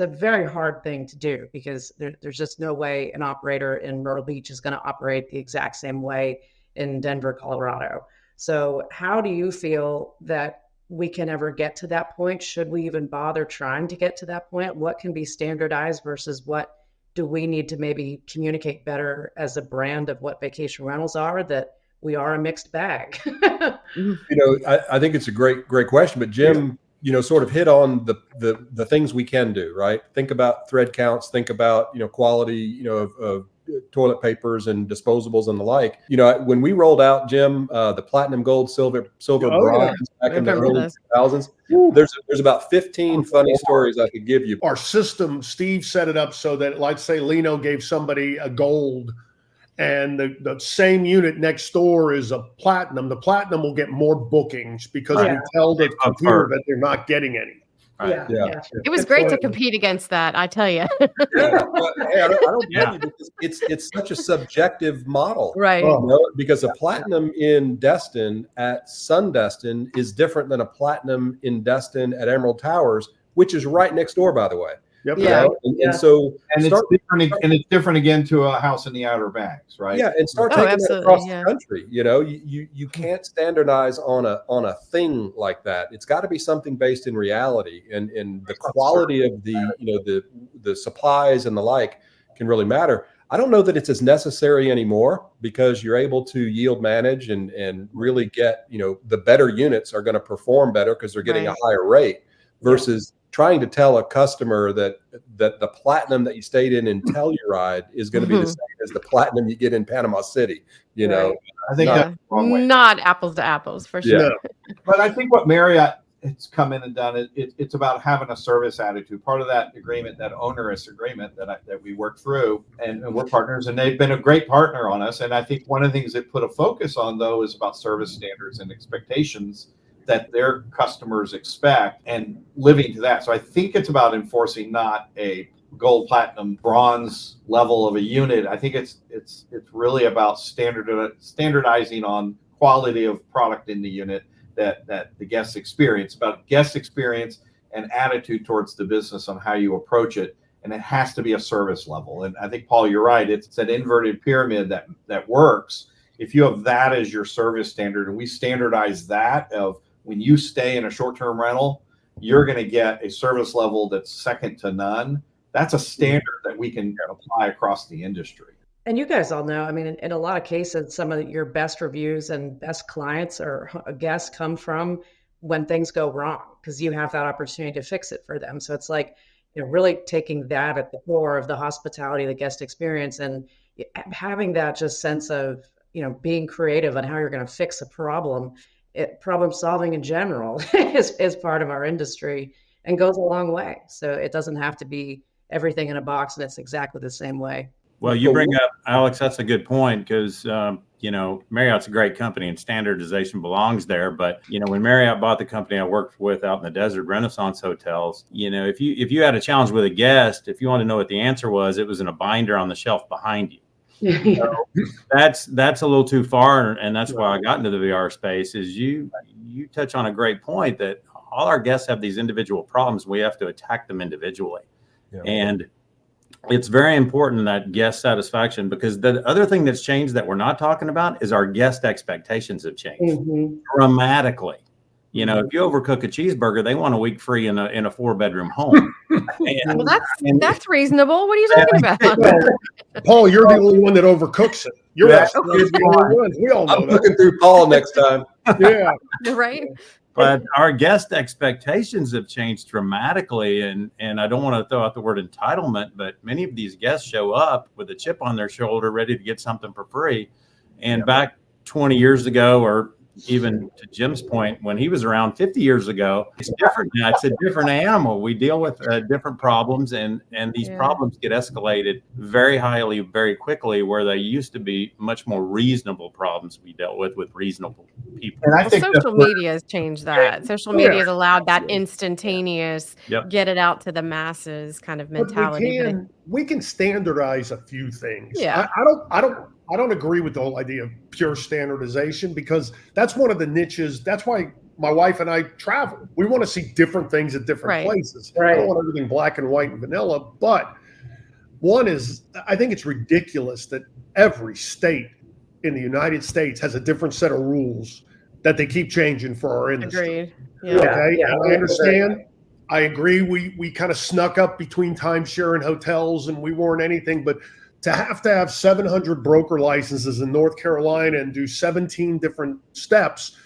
[SPEAKER 4] a very hard thing to do because there's just no way an operator in Myrtle Beach is going to operate the exact same way in Denver, Colorado. So how do you feel that we can ever get to that point? Should we even bother trying to get to that point? What can be standardized versus what do we need to maybe communicate better as a brand of what vacation rentals are, that we are a mixed bag?
[SPEAKER 7] I think it's a great question, but Jim, sort of hit on the things we can do, right? Think about thread counts, think about, quality, of toilet papers and disposables and the like. When we rolled out, Jim, the platinum, gold, silver, bronze back in the early 2000s, there's about 15 funny stories I could give you.
[SPEAKER 5] Our system, Steve set it up so that, let's say Lino gave somebody a gold and the same unit next door is a platinum. The platinum will get more bookings because we tell the computer that they're not getting any.
[SPEAKER 7] Right. Yeah.
[SPEAKER 3] It was great to compete against that, I tell you.
[SPEAKER 7] But, hey, I don't blame you because it's such a subjective model,
[SPEAKER 3] right?
[SPEAKER 7] Because a platinum in Destin at Sun Destin is different than a platinum in Destin at Emerald Towers, which is right next door, by the way.
[SPEAKER 5] Yep.
[SPEAKER 3] Yeah.
[SPEAKER 7] And so
[SPEAKER 6] it's different again to a house in the Outer Banks, right?
[SPEAKER 7] Yeah, and start taking that across the country. You can't standardize on a thing like that. It's got to be something based in reality, and the quality of the supplies and the like can really matter. I don't know that it's as necessary anymore because you're able to yield manage and really get, the better units are going to perform better because they're getting a higher rate versus trying to tell a customer that the platinum that you stayed in Telluride is going to be the same as the platinum you get in Panama City. I
[SPEAKER 6] think that's the wrong way.
[SPEAKER 3] Not apples to apples for sure.
[SPEAKER 7] Yeah.
[SPEAKER 6] But I think what Marriott has come in and done, it's about having a service attitude. Part of that agreement, that onerous agreement that we worked through, and we're partners, and they've been a great partner on us. And I think one of the things that put a focus on, though, is about service standards and expectations that their customers expect and living to that. So I think it's about enforcing not a gold, platinum, bronze level of a unit. I think it's really about standardizing on quality of product in the unit that the guests experience, about guest experience and attitude towards the business on how you approach it. And it has to be a service level. And I think, Paul, you're right. It's that inverted pyramid that works. If you have that as your service standard, and we standardize that of when you stay in a short-term rental, you're going to get a service level that's second to none. That's a standard that we can apply across the industry.
[SPEAKER 4] And you guys all know, I mean, in a lot of cases, some of your best reviews and best clients or guests come from when things go wrong, because you have that opportunity to fix it for them. So it's like, really taking that at the core of the hospitality, the guest experience, and having that just sense of, being creative on how you're going to fix a problem. Problem solving in general is part of our industry and goes a long way. So it doesn't have to be everything in a box and it's exactly the same way.
[SPEAKER 8] Well, you bring up, Alex, that's a good point, because, Marriott's a great company and standardization belongs there. But, when Marriott bought the company I worked with out in the desert, Renaissance Hotels, if you had a challenge with a guest, if you want to know what the answer was, it was in a binder on the shelf behind you. So that's a little too far. And that's why I got into the VR space. Is you touch on a great point that all our guests have these individual problems. We have to attack them individually. Yeah. And it's very important that guest satisfaction, because the other thing that's changed that we're not talking about is our guest expectations have changed dramatically. If you overcook a cheeseburger, they want a week free in a 4-bedroom home.
[SPEAKER 3] Well, that's reasonable. What are you talking about?
[SPEAKER 5] Paul, you're the only one that overcooks it. You're absolutely the only one. We all know
[SPEAKER 7] I'm looking through Paul next time.
[SPEAKER 5] Yeah.
[SPEAKER 3] Right.
[SPEAKER 8] But our guest expectations have changed dramatically. And I don't want to throw out the word entitlement, but many of these guests show up with a chip on their shoulder, ready to get something for free. And back 20 years ago, or even to Jim's point, when he was around 50 years ago, it's different now. It's a different animal. We deal with different problems, and these problems get escalated very highly, very quickly, where they used to be much more reasonable problems we dealt with reasonable people.
[SPEAKER 6] And I think
[SPEAKER 3] social media has changed that. Social media has allowed that instantaneous, get it out to the masses kind of mentality.
[SPEAKER 5] We can standardize a few things.
[SPEAKER 3] Yeah.
[SPEAKER 5] I don't agree with the whole idea of pure standardization, because that's one of the niches. That's why my wife and I travel. We want to see different things at different places. I don't want everything black and white and vanilla. But one is, I think it's ridiculous that every state in the United States has a different set of rules that they keep changing for our industry.
[SPEAKER 3] Agreed. Yeah.
[SPEAKER 5] Okay. Yeah, I understand. I agree. We kind of snuck up between timeshare and hotels, and we weren't anything, but to have 700 broker licenses in North Carolina and do 17 different steps,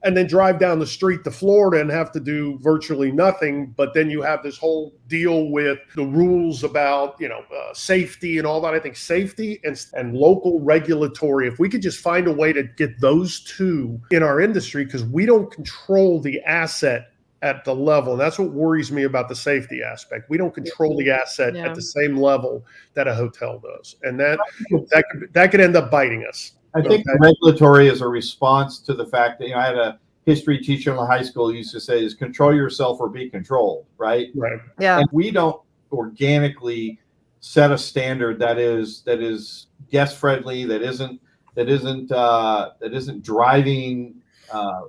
[SPEAKER 5] and then drive down the street to Florida and have to do virtually nothing. But then you have this whole deal with the rules about, safety and all that. I think safety and local regulatory, if we could just find a way to get those two in our industry, because we don't control the asset at the level. And that's what worries me about the safety aspect. We don't control the asset at the same level that a hotel does. And that could end up biting us.
[SPEAKER 6] I think regulatory is a response to the fact that, I had a history teacher in the high school who used to say, is control yourself or be controlled, right?
[SPEAKER 5] Right.
[SPEAKER 3] Yeah.
[SPEAKER 6] And we don't organically set a standard that is guest friendly, that isn't driving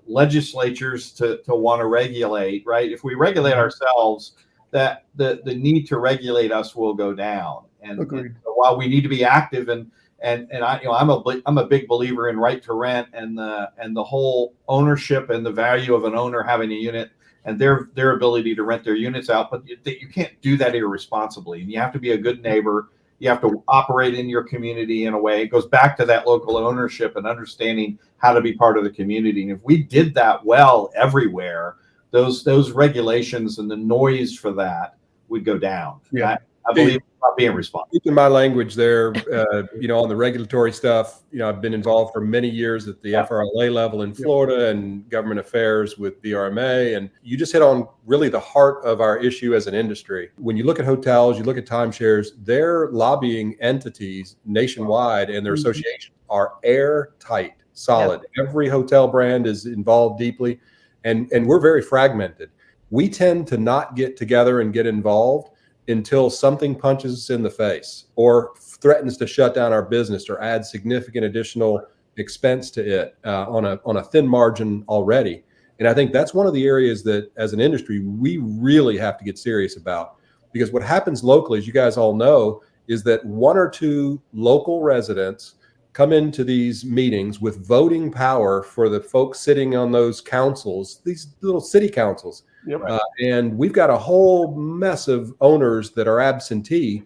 [SPEAKER 6] legislatures to want to regulate, right? If we regulate ourselves, that the need to regulate us will go down. And so while we need to be active, and I'm a big believer in right to rent and the whole ownership and the value of an owner having a unit and their ability to rent their units out, but you can't do that irresponsibly, and you have to be a good neighbor. You have to operate in your community in a way. It goes back to that local ownership and understanding how to be part of the community. And if we did that well everywhere, those regulations and the noise for that would go down.
[SPEAKER 5] Yeah.
[SPEAKER 6] I believe about being responsible.
[SPEAKER 7] Keeping my language there, on the regulatory stuff, I've been involved for many years at the FRLA level in Florida and government affairs with BRMA. And you just hit on really the heart of our issue as an industry. When you look at hotels, you look at timeshares, their lobbying entities nationwide and their associations are airtight, solid. Yep. Every hotel brand is involved deeply, and we're very fragmented. We tend to not get together and get involved until something punches us in the face or threatens to shut down our business or add significant additional expense to it on a thin margin already. And I think that's one of the areas that as an industry, we really have to get serious about, because what happens locally, as you guys all know, is that one or two local residents come into these meetings with voting power for the folks sitting on those councils, these little city councils.
[SPEAKER 5] Yep.
[SPEAKER 7] And we've got a whole mess of owners that are absentee,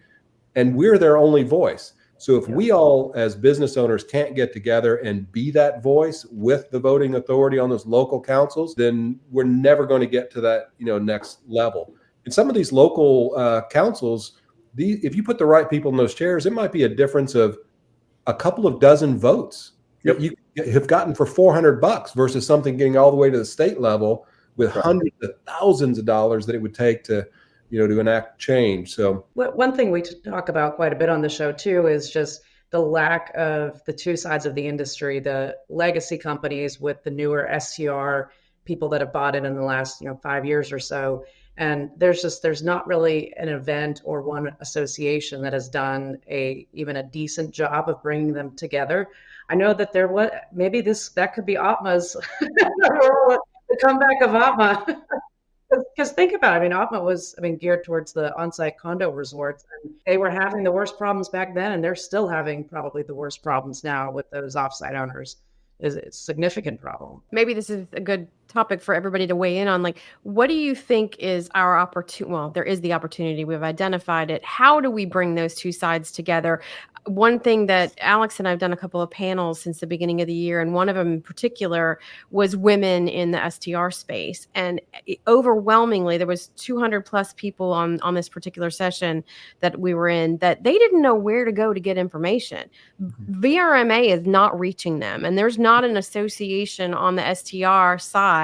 [SPEAKER 7] and we're their only voice. So if we all as business owners can't get together and be that voice with the voting authority on those local councils, then we're never going to get to that, next level. And some of these local councils, if you put the right people in those chairs, it might be a difference of a couple of dozen votes that you have gotten for $400 versus something getting all the way to the state level with hundreds of thousands of dollars that it would take to enact change. So
[SPEAKER 4] one thing we talk about quite a bit on the show too is just the lack of the two sides of the industry, the legacy companies with the newer STR people that have bought it in the last 5 years or so. And there's not really an event or one association that has done even a decent job of bringing them together. I know that that could be OPMA's the comeback of OPMA. Because think about it, OPMA was geared towards the on-site condo resorts, and they were having the worst problems back then, and they're still having probably the worst problems now with those off-site owners. It's a significant problem.
[SPEAKER 3] Maybe this is a good topic for everybody to weigh in on. Like, what do you think is our opportunity? Well, there is the opportunity. We've identified it. How do we bring those two sides together? One thing that Alex and I've done a couple of panels since the beginning of the year, and one of them in particular was women in the STR space. And overwhelmingly, there was 200 plus people on this particular session that we were in that they didn't know where to go to get information. VRMA is not reaching them, and there's not an association on the STR side.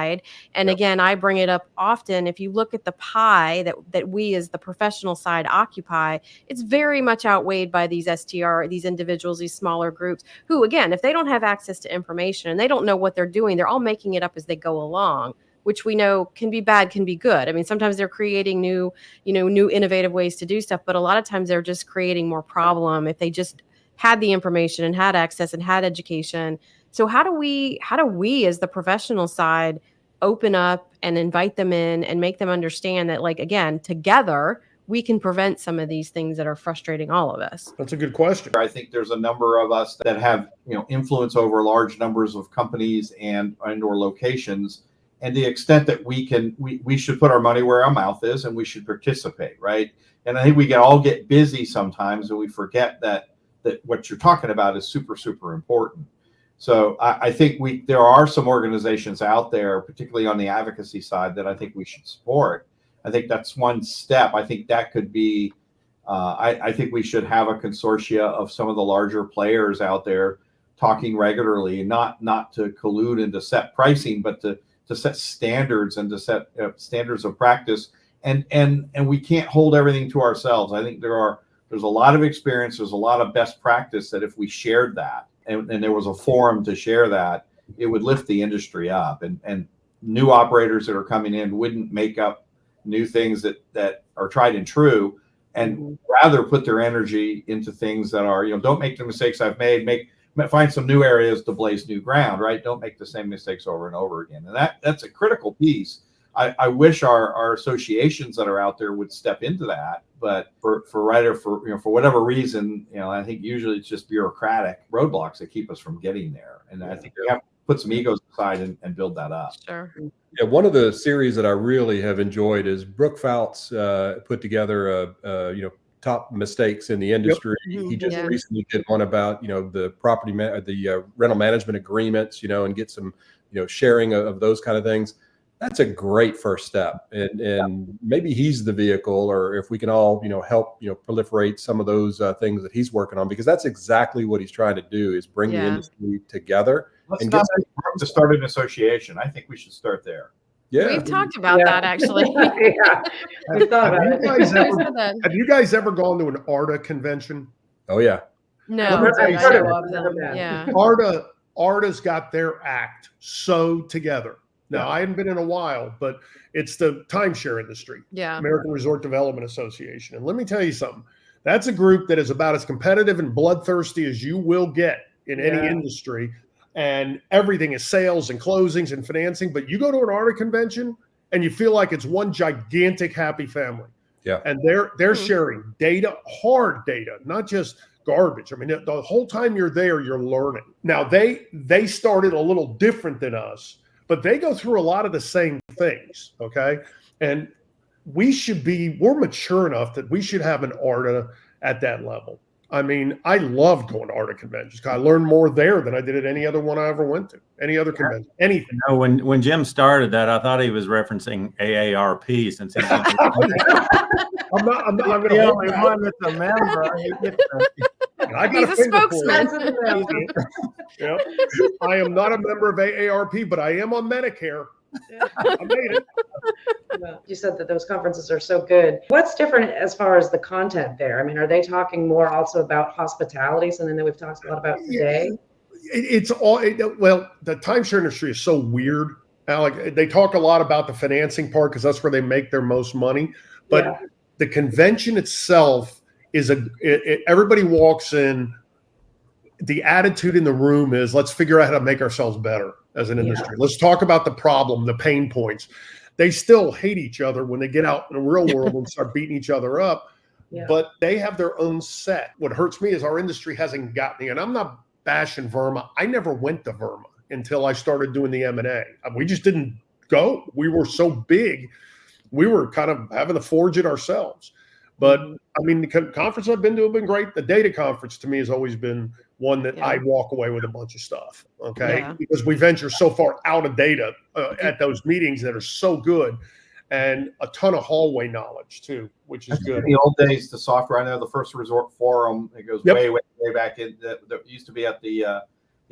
[SPEAKER 3] And again, I bring it up often. If you look at the pie that we as the professional side occupy, it's very much outweighed by these STR, these individuals, these smaller groups who, again, if they don't have access to information and they don't know what they're doing, they're all making it up as they go along, which we know can be bad, can be good. Sometimes they're creating new innovative ways to do stuff, but a lot of times they're just creating more problem if they just had the information and had access and had education. So how do we as the professional side open up and invite them in and make them understand that, like, again, together we can prevent some of these things that are frustrating all of us?
[SPEAKER 5] That's a good question.
[SPEAKER 6] I think there's a number of us that have influence over large numbers of companies and or locations, and the extent that we should put our money where our mouth is, and we should participate, right? And I think we can all get busy sometimes, and we forget that what you're talking about is super, super important. So I think there are some organizations out there, particularly on the advocacy side, that I think we should support. I think that's one step. I think that could be, I think we should have a consortia of some of the larger players out there talking regularly, not to collude and to set pricing, but to set standards and to set standards of practice. And we can't hold everything to ourselves. I think there's a lot of experience, there's a lot of best practice that if we shared that and there was a forum to share that, it would lift the industry up, and new operators that are coming in wouldn't make up new things that are tried and true, and rather put their energy into things that are, don't make the mistakes I've made, find some new areas to blaze new ground, right? Don't make the same mistakes over and over again. And that's a critical piece. I wish our associations that are out there would step into that, but for whatever reason, I think usually it's just bureaucratic roadblocks that keep us from getting there. And I think we have to put some egos aside and build that up.
[SPEAKER 3] Sure.
[SPEAKER 7] Yeah, one of the series that I really have enjoyed is Brooke Fouts put together top mistakes in the industry. He just recently did one about the property the rental management agreements, and get some sharing of those kind of things. That's a great first step, and maybe he's the vehicle, or if we can all help proliferate some of those things that he's working on, because that's exactly what he's trying to do, is bring the industry together.
[SPEAKER 6] Let's not to start an association. I think we should start there.
[SPEAKER 7] Yeah,
[SPEAKER 3] we've talked about that actually.
[SPEAKER 4] We thought about it.
[SPEAKER 5] Have you guys ever gone to an ARTA convention?
[SPEAKER 7] Oh yeah.
[SPEAKER 3] No, I know of them. Yeah.
[SPEAKER 5] ARTA's got their act so together. Now, I haven't been in a while, but it's the timeshare industry, American Resort Development Association. And let me tell you something. That's a group that is about as competitive and bloodthirsty as you will get in any industry. And everything is sales and closings and financing. But you go to an ARTA convention and you feel like it's one gigantic happy family.
[SPEAKER 7] Yeah.
[SPEAKER 5] And they're sharing data, hard data, not just garbage. The whole time you're there, you're learning. Now, they started a little different than us, but they go through a lot of the same things, okay? And we're mature enough that we should have an ARTA at that level. I mean, I love going to ARTA conventions because I learned more there than I did at any other one I ever went to, any other convention, anything.
[SPEAKER 8] No, when Jim started that, I thought he was referencing AARP since he's
[SPEAKER 5] I'm going to
[SPEAKER 9] the only one that's a member.
[SPEAKER 3] He's a spokesman.
[SPEAKER 5] Yep. I am not a member of AARP, but I am on Medicare. I made it.
[SPEAKER 4] You said that those conferences are so good. What's different as far as the content there? I mean, are they talking more also about hospitality, something that we've talked a lot about today?
[SPEAKER 5] Well, the timeshare industry is so weird, Alec. They talk a lot about the financing part because that's where they make their most money. But the convention itself is everybody walks in. The attitude in the room is, let's figure out how to make ourselves better as an industry. Let's talk about the problem, the pain points. They still hate each other when they get out in the real world and start beating each other up, but they have their own set. What hurts me is our industry hasn't gotten, and I'm not bashing Verma. I never went to Verma until I started doing the M&A. We just didn't go. We were so big. We were kind of having to forge it ourselves. But I mean, the conference I've been to have been great. The data conference to me has always been one that I walk away with a bunch of stuff. Okay. Because we venture so far out of data at those meetings that are so good, and a ton of hallway knowledge too, which is good.
[SPEAKER 6] In the old days, the software, I know the First Resort Forum, it goes way back in that used to be at the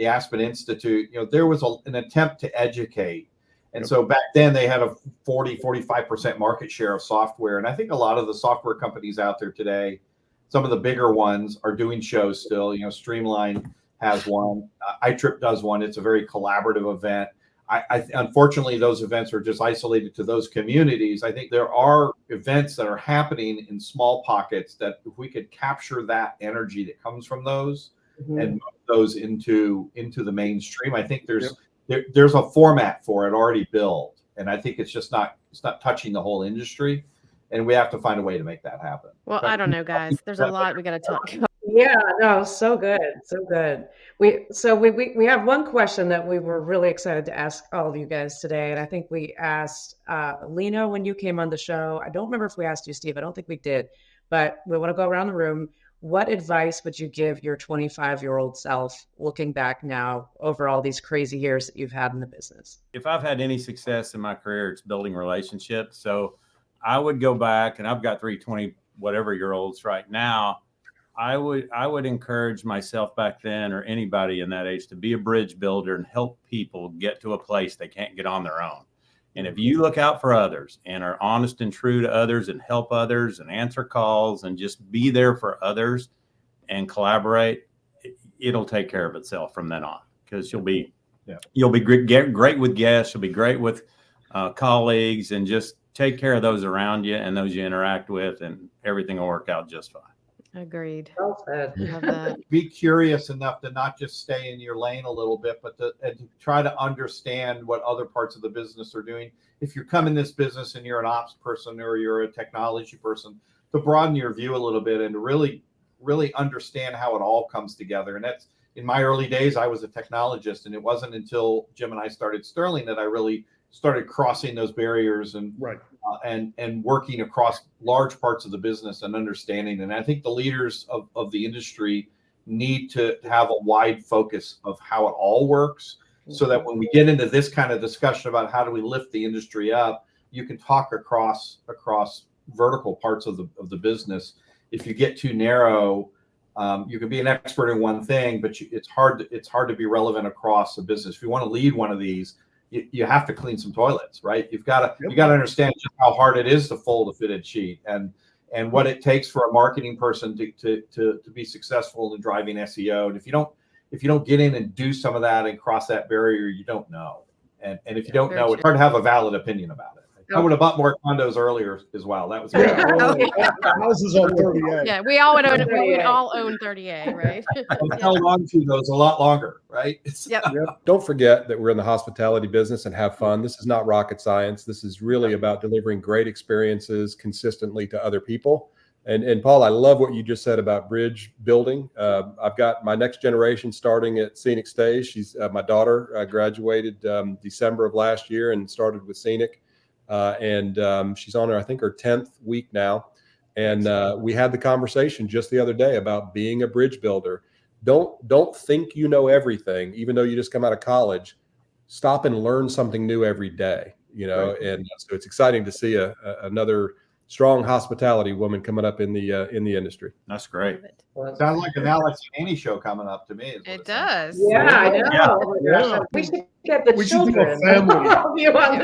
[SPEAKER 6] Aspen Institute. You know, there was an attempt to educate. And so back then they had a 45% market share of software. And I think a lot of the software companies out there today, some of the bigger ones, are doing shows still. You know, Streamline has one. iTrip does one. It's a very collaborative event. Unfortunately, those events are just isolated to those communities. I think there are events that are happening in small pockets that if we could capture that energy that comes from those and move those into the mainstream, I think there's a format for it already built, and I think it's not touching the whole industry, and we have to find a way to make that happen.
[SPEAKER 3] Well, I don't know, guys. There's a lot we got to talk about.
[SPEAKER 4] Yeah, no, so good. We have one question that we were really excited to ask all of you guys today, and I think we asked Lino when you came on the show. I don't remember if we asked you, Steve. I don't think we did, but we want to go around the room. What advice would you give your 25-year-old self looking back now over all these crazy years that you've had in the business?
[SPEAKER 8] If I've had any success in my career, it's building relationships. So I would go back, and I've got 3 20-whatever-year-olds right now. I would encourage myself back then, or anybody in that age, to be a bridge builder and help people get to a place they can't get on their own. And if you look out for others and are honest and true to others and help others and answer calls and just be there for others and collaborate, it'll take care of itself from then on, because you'll be great with guests. You'll be great with colleagues, and just take care of those around you and those you interact with, and everything will work out just fine.
[SPEAKER 3] Agreed.
[SPEAKER 4] Well said.
[SPEAKER 3] Love that.
[SPEAKER 6] Be curious enough to not just stay in your lane a little bit, but to try to understand what other parts of the business are doing. If you're coming this business and you're an ops person or you're a technology person, to broaden your view a little bit and to really understand how it all comes together. And that's, in my early days, I was a technologist, and it wasn't until Jim and I started Sterling that I really started crossing those barriers and working across large parts of the business and understanding. And I think the leaders of the industry need to have a wide focus of how it all works, so that when we get into this kind of discussion about how do we lift the industry up, you can talk across vertical parts of the business. If you get too narrow, you can be an expert in one thing, but it's hard to be relevant across the business. If you want to lead one of these, you have to clean some toilets, right? You got to understand just how hard it is to fold a fitted sheet, and what it takes for a marketing person to be successful in driving SEO. And if you don't get in and do some of that and cross that barrier, you don't know. And if you don't know, it's hard to have a valid opinion about it. I would have bought more condos earlier as well. That was good.
[SPEAKER 5] Houses on 30A.
[SPEAKER 3] Yeah, we all would own 30A, right?
[SPEAKER 6] I've held on to those a lot longer, right?
[SPEAKER 7] Don't forget that we're in the hospitality business and have fun. This is not rocket science. This is really about delivering great experiences consistently to other people. And Paul, I love what you just said about bridge building. I've got my next generation starting at Scenic Stays. My daughter graduated December of last year and started with Scenic. and she's on her, I think, her 10th week now. And we had the conversation just the other day about being a bridge builder. Don't think you know everything, even though you just come out of college. Stop and learn something new every day, Right. And so it's exciting to see another strong hospitality woman coming up in the industry.
[SPEAKER 8] That's great.
[SPEAKER 6] Sounds like an Alex and Annie show coming up to me.
[SPEAKER 3] It does.
[SPEAKER 4] Yeah, I know.
[SPEAKER 5] Yeah.
[SPEAKER 4] We should get the
[SPEAKER 5] We should do
[SPEAKER 4] children.
[SPEAKER 5] a family.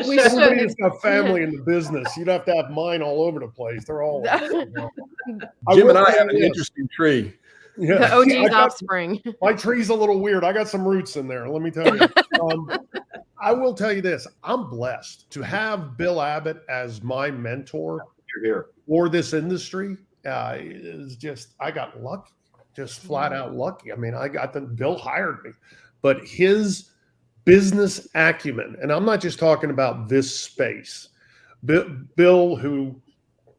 [SPEAKER 4] We should.
[SPEAKER 5] Somebody that's got family in the business. You'd have to have mine all over the place. They're all.
[SPEAKER 7] Jim and I have an interesting tree.
[SPEAKER 5] Yeah.
[SPEAKER 3] The OG's offspring.
[SPEAKER 5] My tree's a little weird. I got some roots in there. Let me tell you. I will tell you this. I'm blessed to have Bill Abbott as my mentor for this industry. Is just, I got lucky, just flat out lucky. I mean, Bill hired me, but his business acumen, and I'm not just talking about this space. Bill, who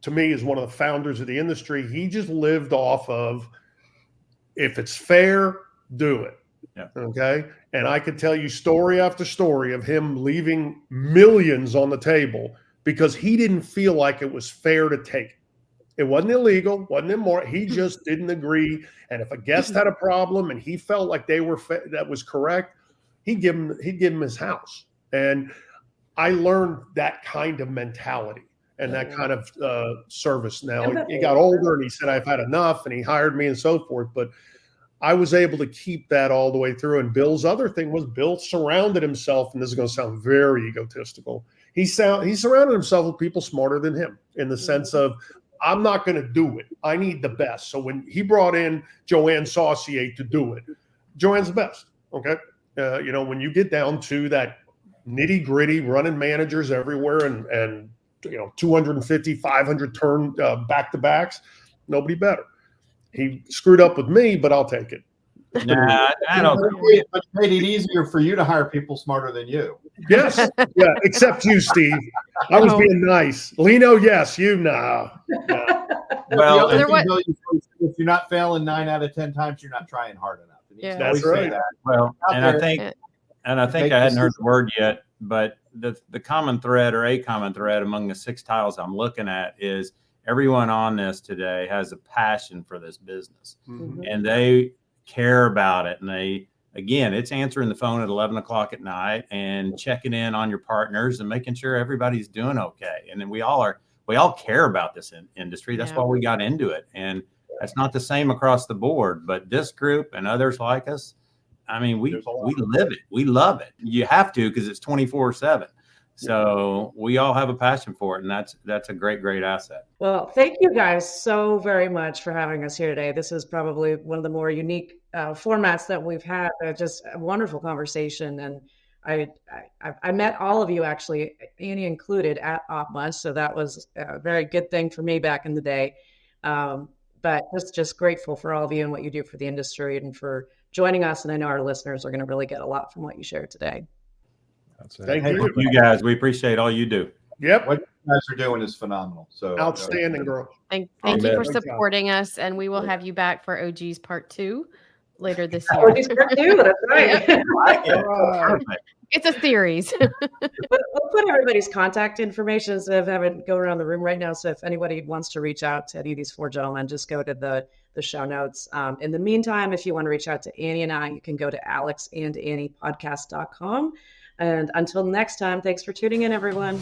[SPEAKER 5] to me is one of the founders of the industry, he just lived off of, if it's fair, do it.
[SPEAKER 8] Yeah.
[SPEAKER 5] Okay. And I could tell you story after story of him leaving millions on the table because he didn't feel like it was fair to take. It wasn't illegal, wasn't immoral. He just didn't agree. And if a guest had a problem and he felt like that was correct, he'd give him his house. And I learned that kind of mentality and that kind of service. Now he got older and he said, I've had enough, and he hired me and so forth. But I was able to keep that all the way through. And Bill's other thing was Bill surrounded himself, and this is going to sound very egotistical. He surrounded himself with people smarter than him in the sense of, I'm not going to do it. I need the best. So when he brought in Joanne Saucier to do it, Joanne's the best. Okay. When you get down to that nitty gritty, running managers everywhere and 250, 500 turn back to backs, nobody better. He screwed up with me, but I'll take it.
[SPEAKER 8] Nah, I don't.
[SPEAKER 6] But it made it easier for you to hire people smarter than you.
[SPEAKER 5] Yes. Yeah. Except you, Steve. I was being nice. Lino, yes. You, nah.
[SPEAKER 8] Well,
[SPEAKER 6] if you're not failing 9 out of 10 times, you're not trying hard enough.
[SPEAKER 3] Yeah.
[SPEAKER 5] That's right.
[SPEAKER 6] That.
[SPEAKER 8] Well, and I think I hadn't heard the word yet, but the common thread or a common thread among the 6 tiles I'm looking at is everyone on this today has a passion for this business, and they care about it. And it's answering the phone at 11 o'clock at night and checking in on your partners and making sure everybody's doing okay. And then we all care about this industry. That's why we got into it. And that's not the same across the board, but this group and others like us, I mean, we live it. We love it. You have to, because it's 24/7. So we all have a passion for it, and that's a great asset.
[SPEAKER 4] Well, thank you guys so very much for having us here today. This is probably one of the more unique formats that we've had. Just a wonderful conversation, and I met all of you, actually, Annie included, at OpMuch, so that was a very good thing for me back in the day. But just grateful for all of you and what you do for the industry and for joining us. And I know our listeners are going to really get a lot from what you shared today.
[SPEAKER 5] Thank you.
[SPEAKER 8] You guys, we appreciate all you do.
[SPEAKER 5] Yep.
[SPEAKER 6] What you guys are doing is phenomenal. So
[SPEAKER 5] outstanding, girl.
[SPEAKER 3] Thank you for supporting us, and we will have you back for OG's Part 2 later this year.
[SPEAKER 4] OG's Part 2, that's right.
[SPEAKER 8] Perfect.
[SPEAKER 3] It's a series.
[SPEAKER 4] We'll put everybody's contact information so I have it go around the room right now. So if anybody wants to reach out to any of these 4 gentlemen, just go to the show notes. In the meantime, if you want to reach out to Annie and I, you can go to alexandanniepodcast.com. And until next time, thanks for tuning in, everyone.